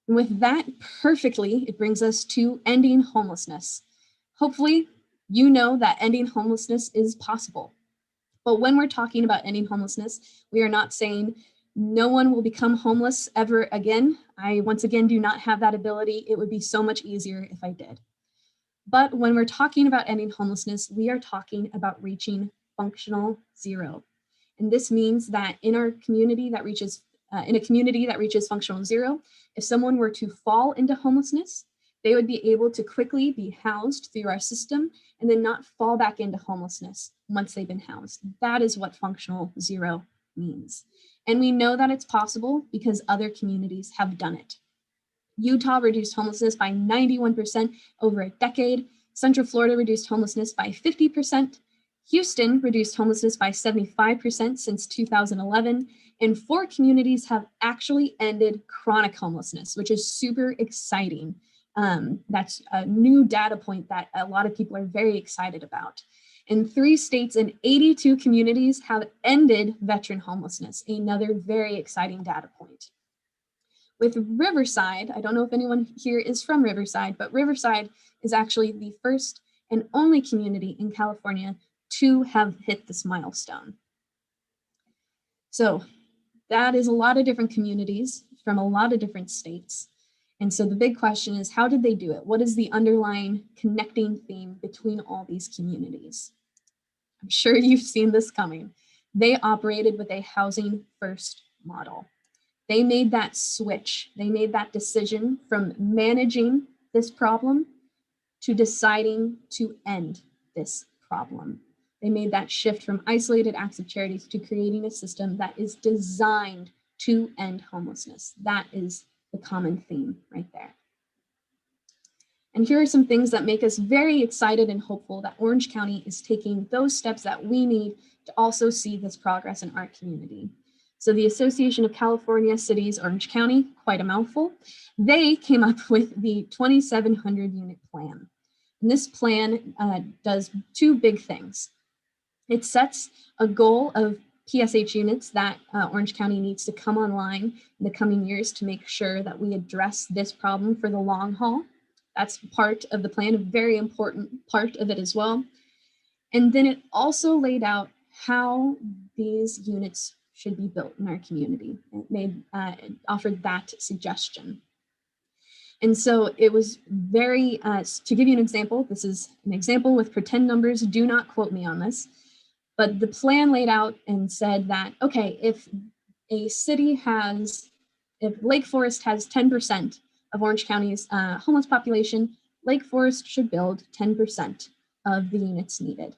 [SPEAKER 5] And with that perfectly, it brings us to ending homelessness. Hopefully, you know that ending homelessness is possible. But when we're talking about ending homelessness, we are not saying no one will become homeless ever again. I, once again, do not have that ability. It would be so much easier if I did. But when we're talking about ending homelessness, we are talking about reaching functional zero. And this means that in our community that reaches in a community that reaches functional zero, if someone were to fall into homelessness, they would be able to quickly be housed through our system and then not fall back into homelessness once they've been housed. That is what functional zero means. And we know that it's possible because other communities have done it. Utah reduced homelessness by 91% over a decade. Central Florida reduced homelessness by 50%. Houston reduced homelessness by 75% since 2011, and 4 communities have actually ended chronic homelessness, which is super exciting. That's a new data point that a lot of people are very excited about. And 3 states and 82 communities have ended veteran homelessness, another very exciting data point. With Riverside, I don't know if anyone here is from Riverside, but Riverside is actually the first and only community in California to have hit this milestone. So that is a lot of different communities from a lot of different states. And so the big question is, how did they do it? What is the underlying connecting theme between all these communities? I'm sure you've seen this coming. They operated with a housing first model. They made that switch. They made that decision from managing this problem to deciding to end this problem. They made that shift from isolated acts of charity to creating a system that is designed to end homelessness. That is the common theme right there. And here are some things that make us very excited and hopeful that Orange County is taking those steps that we need to also see this progress in our community. So the Association of California Cities Orange County, quite a mouthful, they came up with the 2,700 unit plan. And this plan does 2 big things. It sets a goal of PSH units that Orange County needs to come online in the coming years to make sure that we address this problem for the long haul. That's part of the plan, a very important part of it as well. And then it also laid out how these units should be built in our community. It offered that suggestion. And so it was very, to give you an example, this is an example with pretend numbers, do not quote me on this, but the plan laid out and said that, okay, if a city has, if Lake Forest has 10% of Orange County's homeless population, Lake Forest should build 10% of the units needed.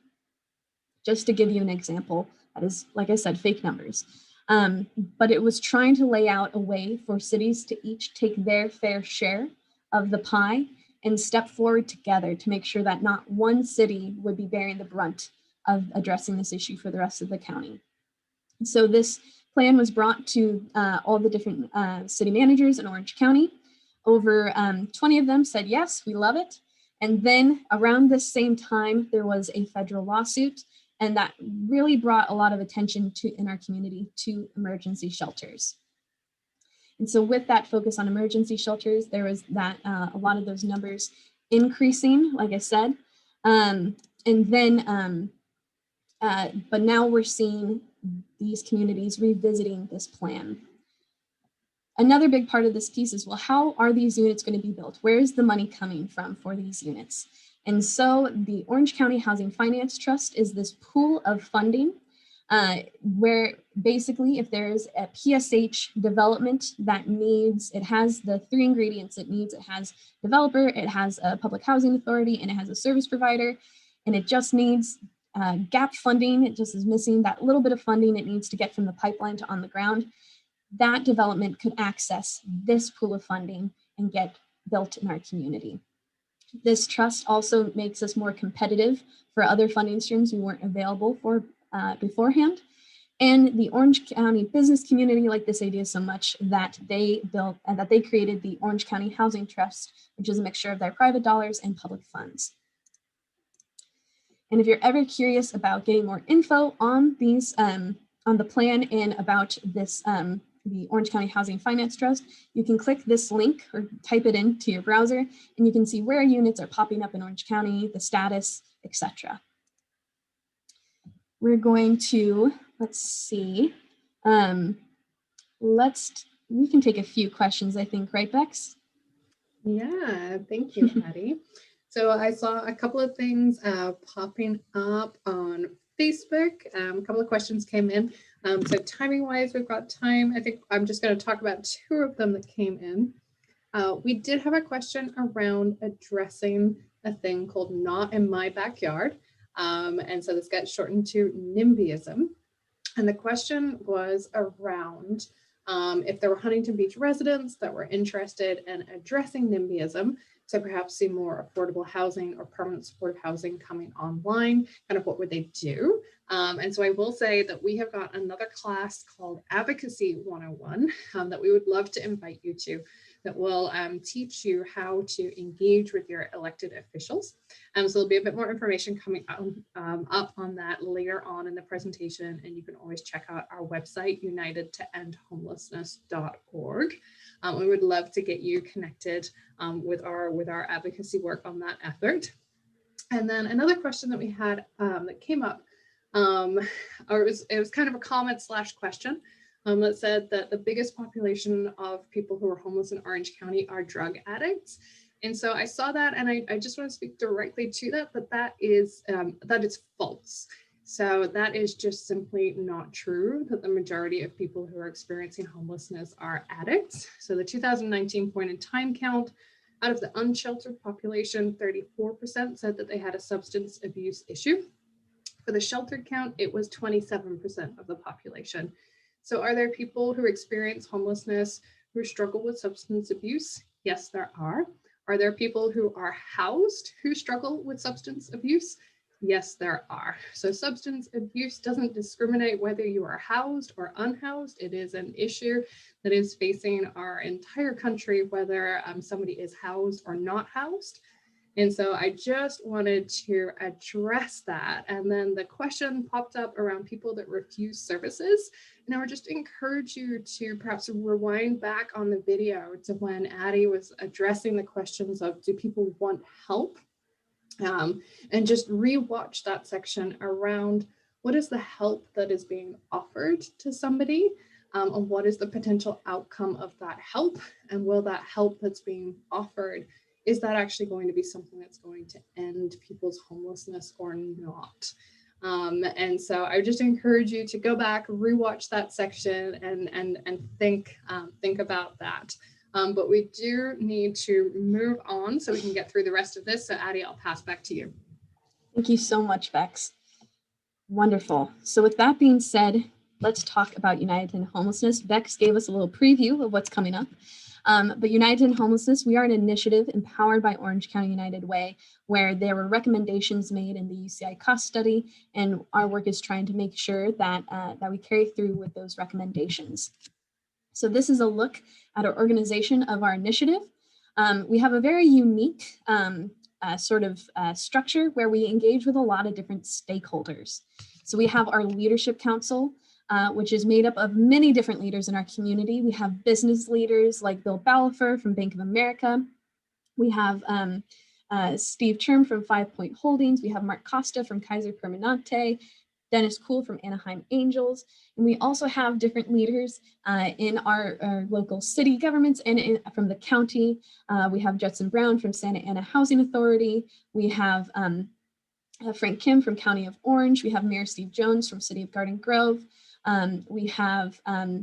[SPEAKER 5] Just to give you an example, that is, like I said, fake numbers. But it was trying to lay out a way for cities to each take their fair share of the pie and step forward together to make sure that not one city would be bearing the brunt of addressing this issue for the rest of the county. So this plan was brought to all the different city managers in Orange County. Over 20 of them said, yes, we love it. And then around this same time, there was a federal lawsuit, and that really brought a lot of attention in our community to emergency shelters. And so with that focus on emergency shelters, there was that a lot of those numbers increasing, like I said. And then, but now we're seeing these communities revisiting this plan. Another big part of this piece is, well, how are these units going to be built? Where is the money coming from for these units? And so the Orange County Housing Finance Trust is this pool of funding where basically if there's a PSH development that needs, it has the 3 ingredients it needs. It has developer, it has a public housing authority, and it has a service provider, and it just needs gap funding. It just is missing that little bit of funding it needs to get from the pipeline to on the ground. That development could access this pool of funding and get built in our community. This trust also makes us more competitive for other funding streams we weren't available for beforehand. And the Orange County business community liked this idea so much that they built and that they created the Orange County Housing Trust, which is a mixture of their private dollars and public funds. And if you're ever curious about getting more info on these, on the plan and about this, the Orange County Housing Finance Trust, you can click this link or type it into your browser, and you can see where units are popping up in Orange County, the status, etc. We're going to, let's see, we can take a few questions, I think, right, Bex?
[SPEAKER 2] Yeah, thank you, Patty. So I saw a couple of things popping up on Facebook. A couple of questions came in. So timing wise, we've got time. I think I'm just going to talk about 2 of them that came in. We did have a question around addressing a thing called not in my backyard. And so this got shortened to NIMBYism. And the question was around if there were Huntington Beach residents that were interested in addressing NIMBYism to perhaps see more affordable housing or permanent supportive housing coming online, kind of what would they do? And so I will say that we have got another class called Advocacy 101 that we would love to invite you to, that will teach you how to engage with your elected officials. So there'll be a bit more information coming up on that later on in the presentation, and you can always check out our website, unitedtoendhomelessness.org. We would love to get you connected with our advocacy work on that effort. And then another question that we had that came up, or it was kind of a comment / question that said that the biggest population of people who are homeless in Orange County are drug addicts. And so I saw that, and I just want to speak directly to that, but that is false. So that is just simply not true, that the majority of people who are experiencing homelessness are addicts. So the 2019 point in time count, out of the unsheltered population, 34% said that they had a substance abuse issue. For the sheltered count, it was 27% of the population. So are there people who experience homelessness who struggle with substance abuse? Yes, there are. Are there people who are housed who struggle with substance abuse? Yes, there are. So substance abuse doesn't discriminate whether you are housed or unhoused. It is an issue that is facing our entire country, whether somebody is housed or not housed. And so I just wanted to address that. And then the question popped up around people that refuse services. And I would just encourage you to perhaps rewind back on the video to when Addie was addressing the questions of, do people want help? And just rewatch that section around what is the help that is being offered to somebody, and what is the potential outcome of that help, and will that help that's being offered, is that actually going to be something that's going to end people's homelessness or not? And so I just encourage you to go back, rewatch that section, and think about that. But we do need to move on so we can get through the rest of this. So Addie, I'll pass back to you.
[SPEAKER 5] Thank you so much, Bex. Wonderful. So with that being said, let's talk about United to End Homelessness. Bex gave us a little preview of what's coming up. But United to End Homelessness, we are an initiative empowered by Orange County United Way, where there were recommendations made in the UCI cost study, and our work is trying to make sure that, that we carry through with those recommendations. So this is a look at our organization of our initiative. We have a very unique structure where we engage with a lot of different stakeholders. So we have our Leadership Council, which is made up of many different leaders in our community. We have business leaders like Bill Ballifer from Bank of America. We have Steve Churm from 5 Point Holdings. We have Mark Costa from Kaiser Permanente, Dennis Kuhl from Anaheim Angels. And we also have different leaders in our local city governments and from the county. We have Judson Brown from Santa Ana Housing Authority. We have Frank Kim from County of Orange. We have Mayor Steve Jones from City of Garden Grove. We have a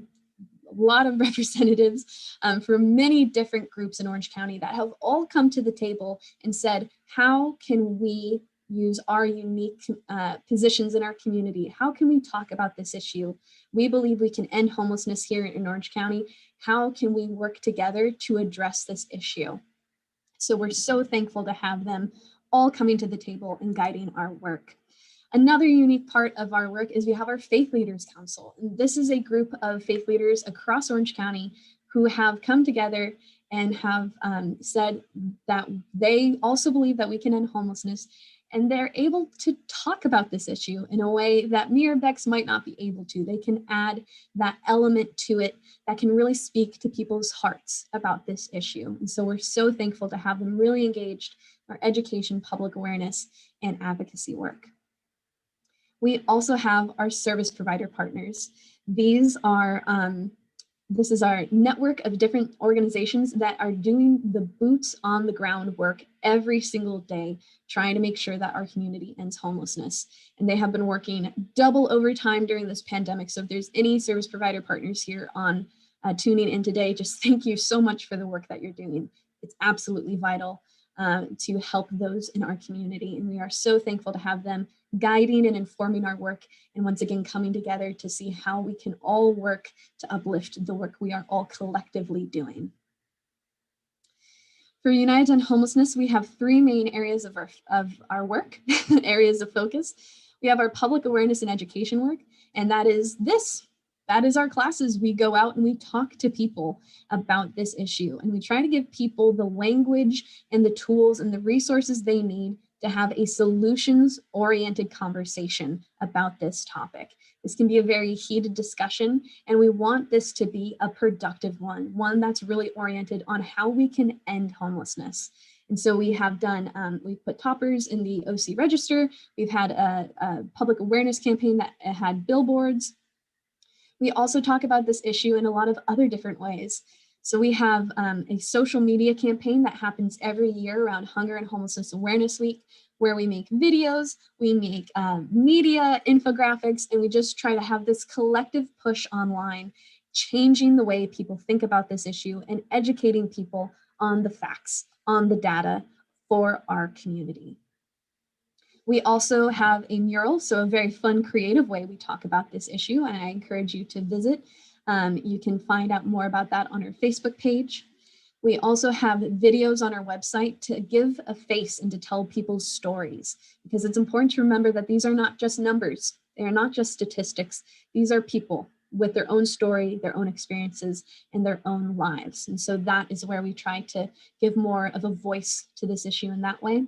[SPEAKER 5] lot of representatives from many different groups in Orange County that have all come to the table and said, how can we use our unique positions in our community? How can we talk about this issue? We believe we can end homelessness here in Orange County. How can we work together to address this issue? So we're so thankful to have them all coming to the table and guiding our work. Another unique part of our work is we have our Faith Leaders Council. And this is a group of faith leaders across Orange County who have come together and have said that they also believe that we can end homelessness, and they're able to talk about this issue in a way that me or Bex might not be able to. They can add that element to it that can really speak to people's hearts about this issue. And so we're so thankful to have them really engaged in our education, public awareness, and advocacy work. We also have our service provider partners. These are, this is our network of different organizations that are doing the boots on the ground work every single day, trying to make sure that our community ends homelessness. And they have been working double overtime during this pandemic. So if there's any service provider partners here on tuning in today, just thank you so much for the work that you're doing. It's absolutely vital to help those in our community. And we are so thankful to have them guiding and informing our work, and once again coming together to see how we can all work to uplift the work we are all collectively doing. For United to End Homelessness, we have three main areas of our work, areas of focus. We have our public awareness and education work, and that is this. That is our classes. We go out and we talk to people about this issue, and we try to give people the language and the tools and the resources they need to have a solutions-oriented conversation about this topic. This can be a very heated discussion, and we want this to be a productive one that's really oriented on how we can end homelessness. And so we have done, we've put toppers in the OC Register. We've had a public awareness campaign that had billboards. We also talk about this issue in a lot of other different ways. So we have a social media campaign that happens every year around Hunger and Homelessness Awareness Week, where we make videos, we make media infographics, and we just try to have this collective push online, changing the way people think about this issue and educating people on the facts, on the data for our community. We also have a mural, so a very fun, creative way we talk about this issue, and I encourage you to visit. You can find out more about that on our Facebook page. We also have videos on our website to give a face and to tell people's stories, because it's important to remember that these are not just numbers. They are not just statistics. These are people with their own story, their own experiences, and their own lives. And so that is where we try to give more of a voice to this issue in that way.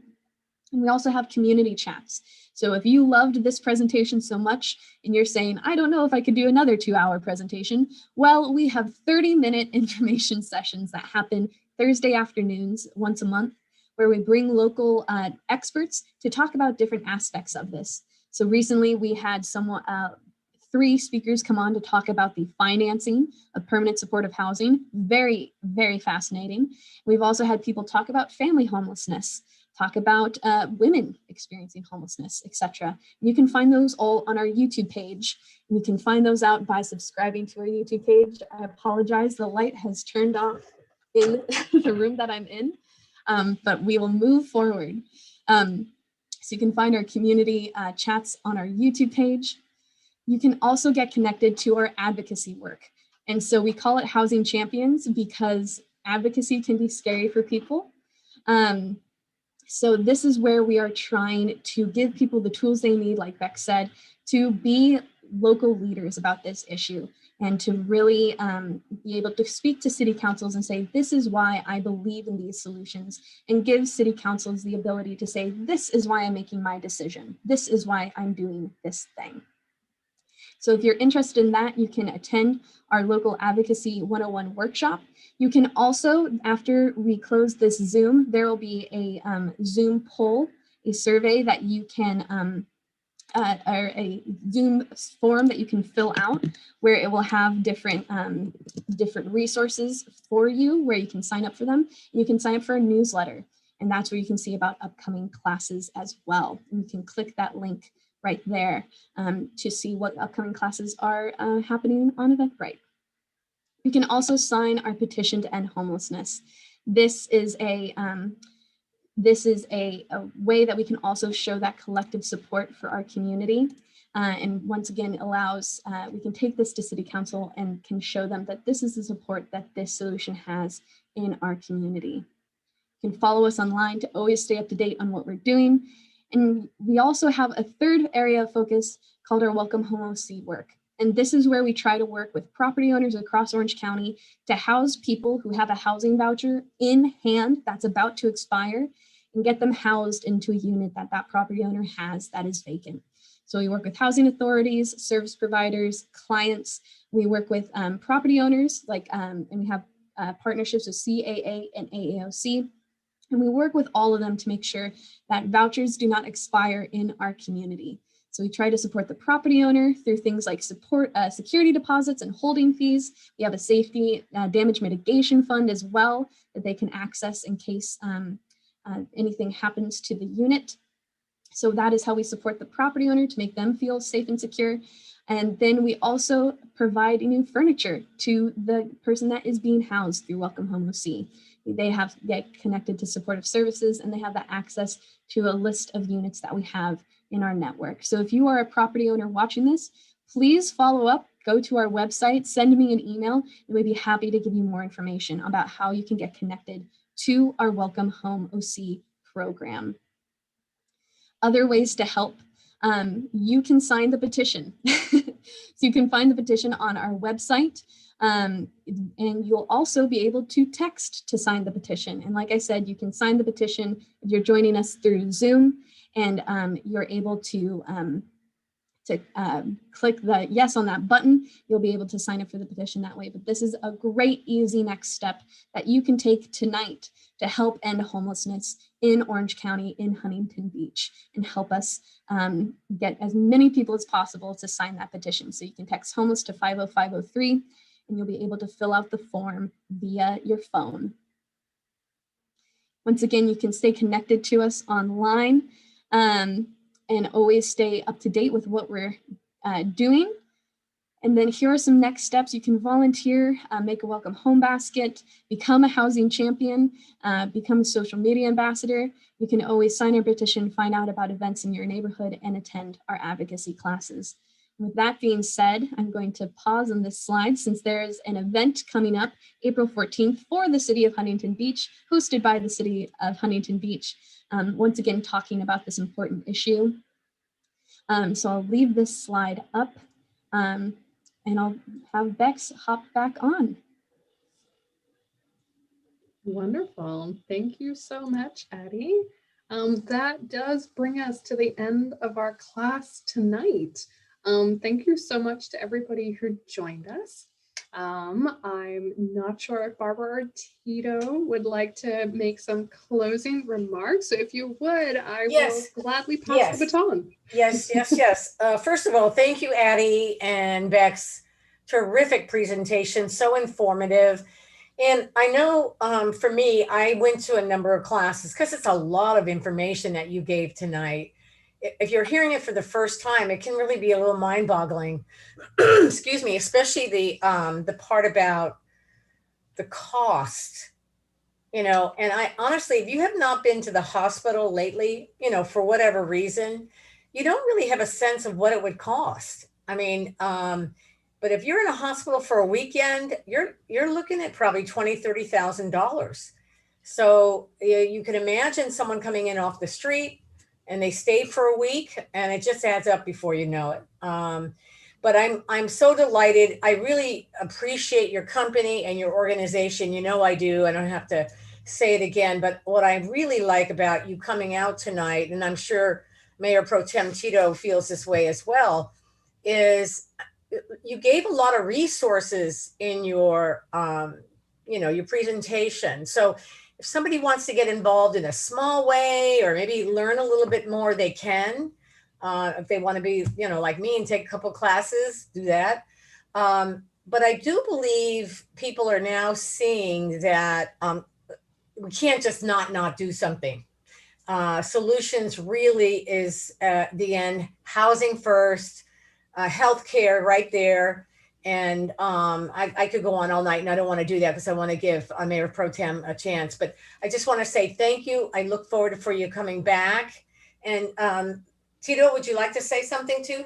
[SPEAKER 5] And we also have community chats. So if you loved this presentation so much and you're saying, I don't know if I could do another 2-hour presentation, well, we have 30-minute information sessions that happen Thursday afternoons once a month, where we bring local experts to talk about different aspects of this. So recently we had three speakers come on to talk about the financing of permanent supportive housing. Very, very fascinating. We've also had people talk about family homelessness, talk about women experiencing homelessness, etc. You can find those all on our YouTube page. You can find those out by subscribing to our YouTube page. I apologize, the light has turned off in the room that I'm in, but we will move forward. So you can find our community chats on our YouTube page. You can also get connected to our advocacy work. And so we call it Housing Champions because advocacy can be scary for people. So this is where we are trying to give people the tools they need, like Beck said, to be local leaders about this issue and to really be able to speak to city councils and say, this is why I believe in these solutions, and give city councils the ability to say, this is why I'm making my decision. This is why I'm doing this thing. So if you're interested in that, you can attend our local Advocacy 101 workshop. You can also, after we close this Zoom, there will be a Zoom poll, a survey that you can, or a Zoom form that you can fill out, where it will have different resources for you, where you can sign up for them. You can sign up for a newsletter, and that's where you can see about upcoming classes as well. And you can click that link right there to see what upcoming classes are happening on Eventbrite. You can also sign our petition to end homelessness. This is a way that we can also show that collective support for our community. And once again, allows, we can take this to City Council and can show them that this is the support that this solution has in our community. You can follow us online to always stay up to date on what we're doing. And we also have a third area of focus called our Welcome Home OC work. And this is where we try to work with property owners across Orange County to house people who have a housing voucher in hand that's about to expire and get them housed into a unit that that property owner has that is vacant. So we work with housing authorities, service providers, clients. We work with property owners, and we have partnerships with CAA and AAOC. And we work with all of them to make sure that vouchers do not expire in our community. So we try to support the property owner through things like security deposits and holding fees. We have a safety damage mitigation fund as well that they can access in case anything happens to the unit. So that is how we support the property owner to make them feel safe and secure. And then we also provide new furniture to the person that is being housed through Welcome Home OC. They get connected to supportive services, and they have that access to a list of units that we have in our network. So if you are a property owner watching this, please follow up, go to our website, send me an email, and we'd be happy to give you more information about how you can get connected to our Welcome Home OC program. Other ways to help, you can sign the petition. So you can find the petition on our website. And you'll also be able to text to sign the petition. And like I said, you can sign the petition if you're joining us through Zoom, and you're able to click the yes on that button. You'll be able to sign up for the petition that way. But this is a great, easy next step that you can take tonight to help end homelessness in Orange County, in Huntington Beach, and help us get as many people as possible to sign that petition. So you can text homeless to 50503. And you'll be able to fill out the form via your phone. Once again, you can stay connected to us online and always stay up to date with what we're doing. And then here are some next steps. You can volunteer, make a welcome home basket, become a housing champion, become a social media ambassador. You can always sign our petition, find out about events in your neighborhood, and attend our advocacy classes. With that being said, I'm going to pause on this slide since there is an event coming up April 14th for the City of Huntington Beach, hosted by the City of Huntington Beach, once again talking about this important issue. So I'll leave this slide up and I'll have Bex hop back on.
[SPEAKER 2] Wonderful. Thank you so much, Addie. That does bring us to the end of our class tonight. Thank you so much to everybody who joined us. I'm not sure if Barbara or Tito would like to make some closing remarks. So if you would, I
[SPEAKER 3] Yes.
[SPEAKER 2] will gladly pass
[SPEAKER 3] Yes.
[SPEAKER 2] the baton.
[SPEAKER 3] Yes. First of all, thank you, Addie and Bex. Terrific presentation, so informative. And I know for me, I went to a number of classes because it's a lot of information that you gave tonight. If you're hearing it for the first time, it can really be a little mind-boggling. Excuse me, especially the part about the cost. And I honestly, if you have not been to the hospital lately, for whatever reason, you don't really have a sense of what it would cost. I mean, but if you're in a hospital for a weekend, you're looking at probably $20,000-$30,000. So you can imagine someone coming in off the street and they stayed for a week, and it just adds up before you know it. But I'm so delighted. I really appreciate your company and your organization. I do. I don't have to say it again. But what I really like about you coming out tonight, and I'm sure Mayor Pro Tem Tito feels this way as well, is you gave a lot of resources in your your presentation. So if somebody wants to get involved in a small way or maybe learn a little bit more, they can. If they want to be, like me and take a couple classes, do that. But I do believe people are now seeing that we can't just not do something. Solutions really is the end. Housing first, healthcare right there. And I could go on all night, and I don't want to do that because I want to give Mayor Pro Tem a chance. But I just want to say thank you. I look forward for you coming back. And Tito, would you like to say something too?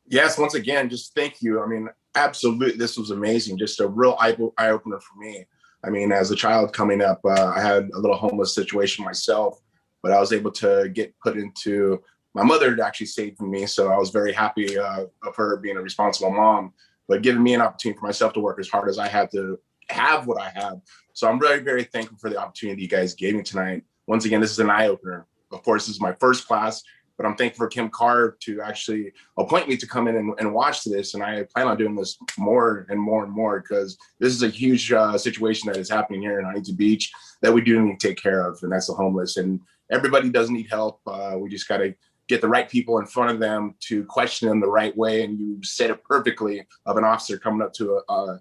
[SPEAKER 4] Yes, once again, just thank you. I mean, absolutely, this was amazing. Just a real eye-opener for me. I mean, as a child coming up, I had a little homeless situation myself, but I was able to get put into, my mother had actually saved me. So I was very happy of her being a responsible mom, but giving me an opportunity for myself to work as hard as I had to have what I have. So I'm very, very thankful for the opportunity you guys gave me tonight. Once again, this is an eye-opener. Of course, this is my first class, but I'm thankful for Kim Carr to actually appoint me to come in and watch this. And I plan on doing this more and more and more, because this is a huge situation that is happening here in Huntington Beach that we do need to take care of, and that's the homeless. And everybody does need help. We just got to get the right people in front of them to question them the right way. And you said it perfectly, of an officer coming up to a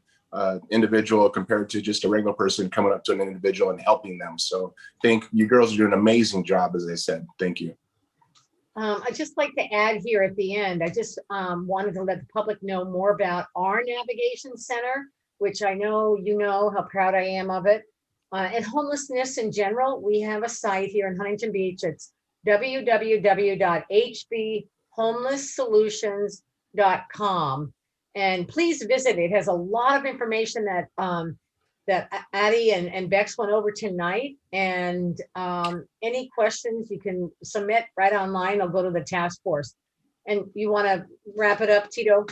[SPEAKER 4] individual compared to just a regular person coming up to an individual and helping them. So I think you girls are doing an amazing job, as I said. Thank you.
[SPEAKER 3] I'd just like to add here at the end, I just wanted to let the public know more about our navigation center, which I know you know how proud I am of it. And homelessness in general, we have a site here in Huntington Beach. It's www.hbhomelesssolutions.com. And please visit. It has a lot of information that that Addie and Bex went over tonight. And any questions you can submit right online. I'll go to the task force. And you want to wrap it up, Tito?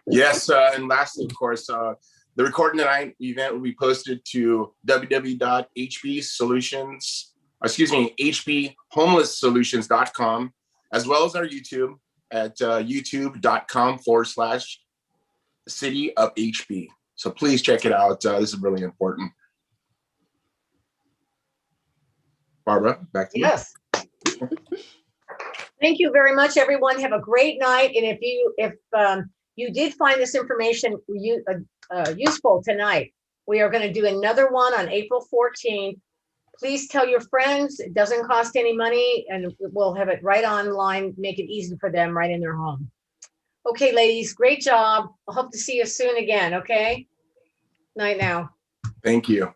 [SPEAKER 4] Yes, and lastly, of course, the recording tonight event will be posted to hbhomelesssolutions.com, as well as our YouTube at youtube.com/City of HB. So please check it out. This is really important. Barbara, back to you.
[SPEAKER 3] Yes. Thank you very much, everyone. Have a great night. And if you did find this information useful tonight, we are going to do another one on April 14th. Please tell your friends. It doesn't cost any money, and we'll have it right online, make it easy for them right in their home. Okay, ladies, great job. I hope to see you soon again, okay? Night now.
[SPEAKER 4] Thank you.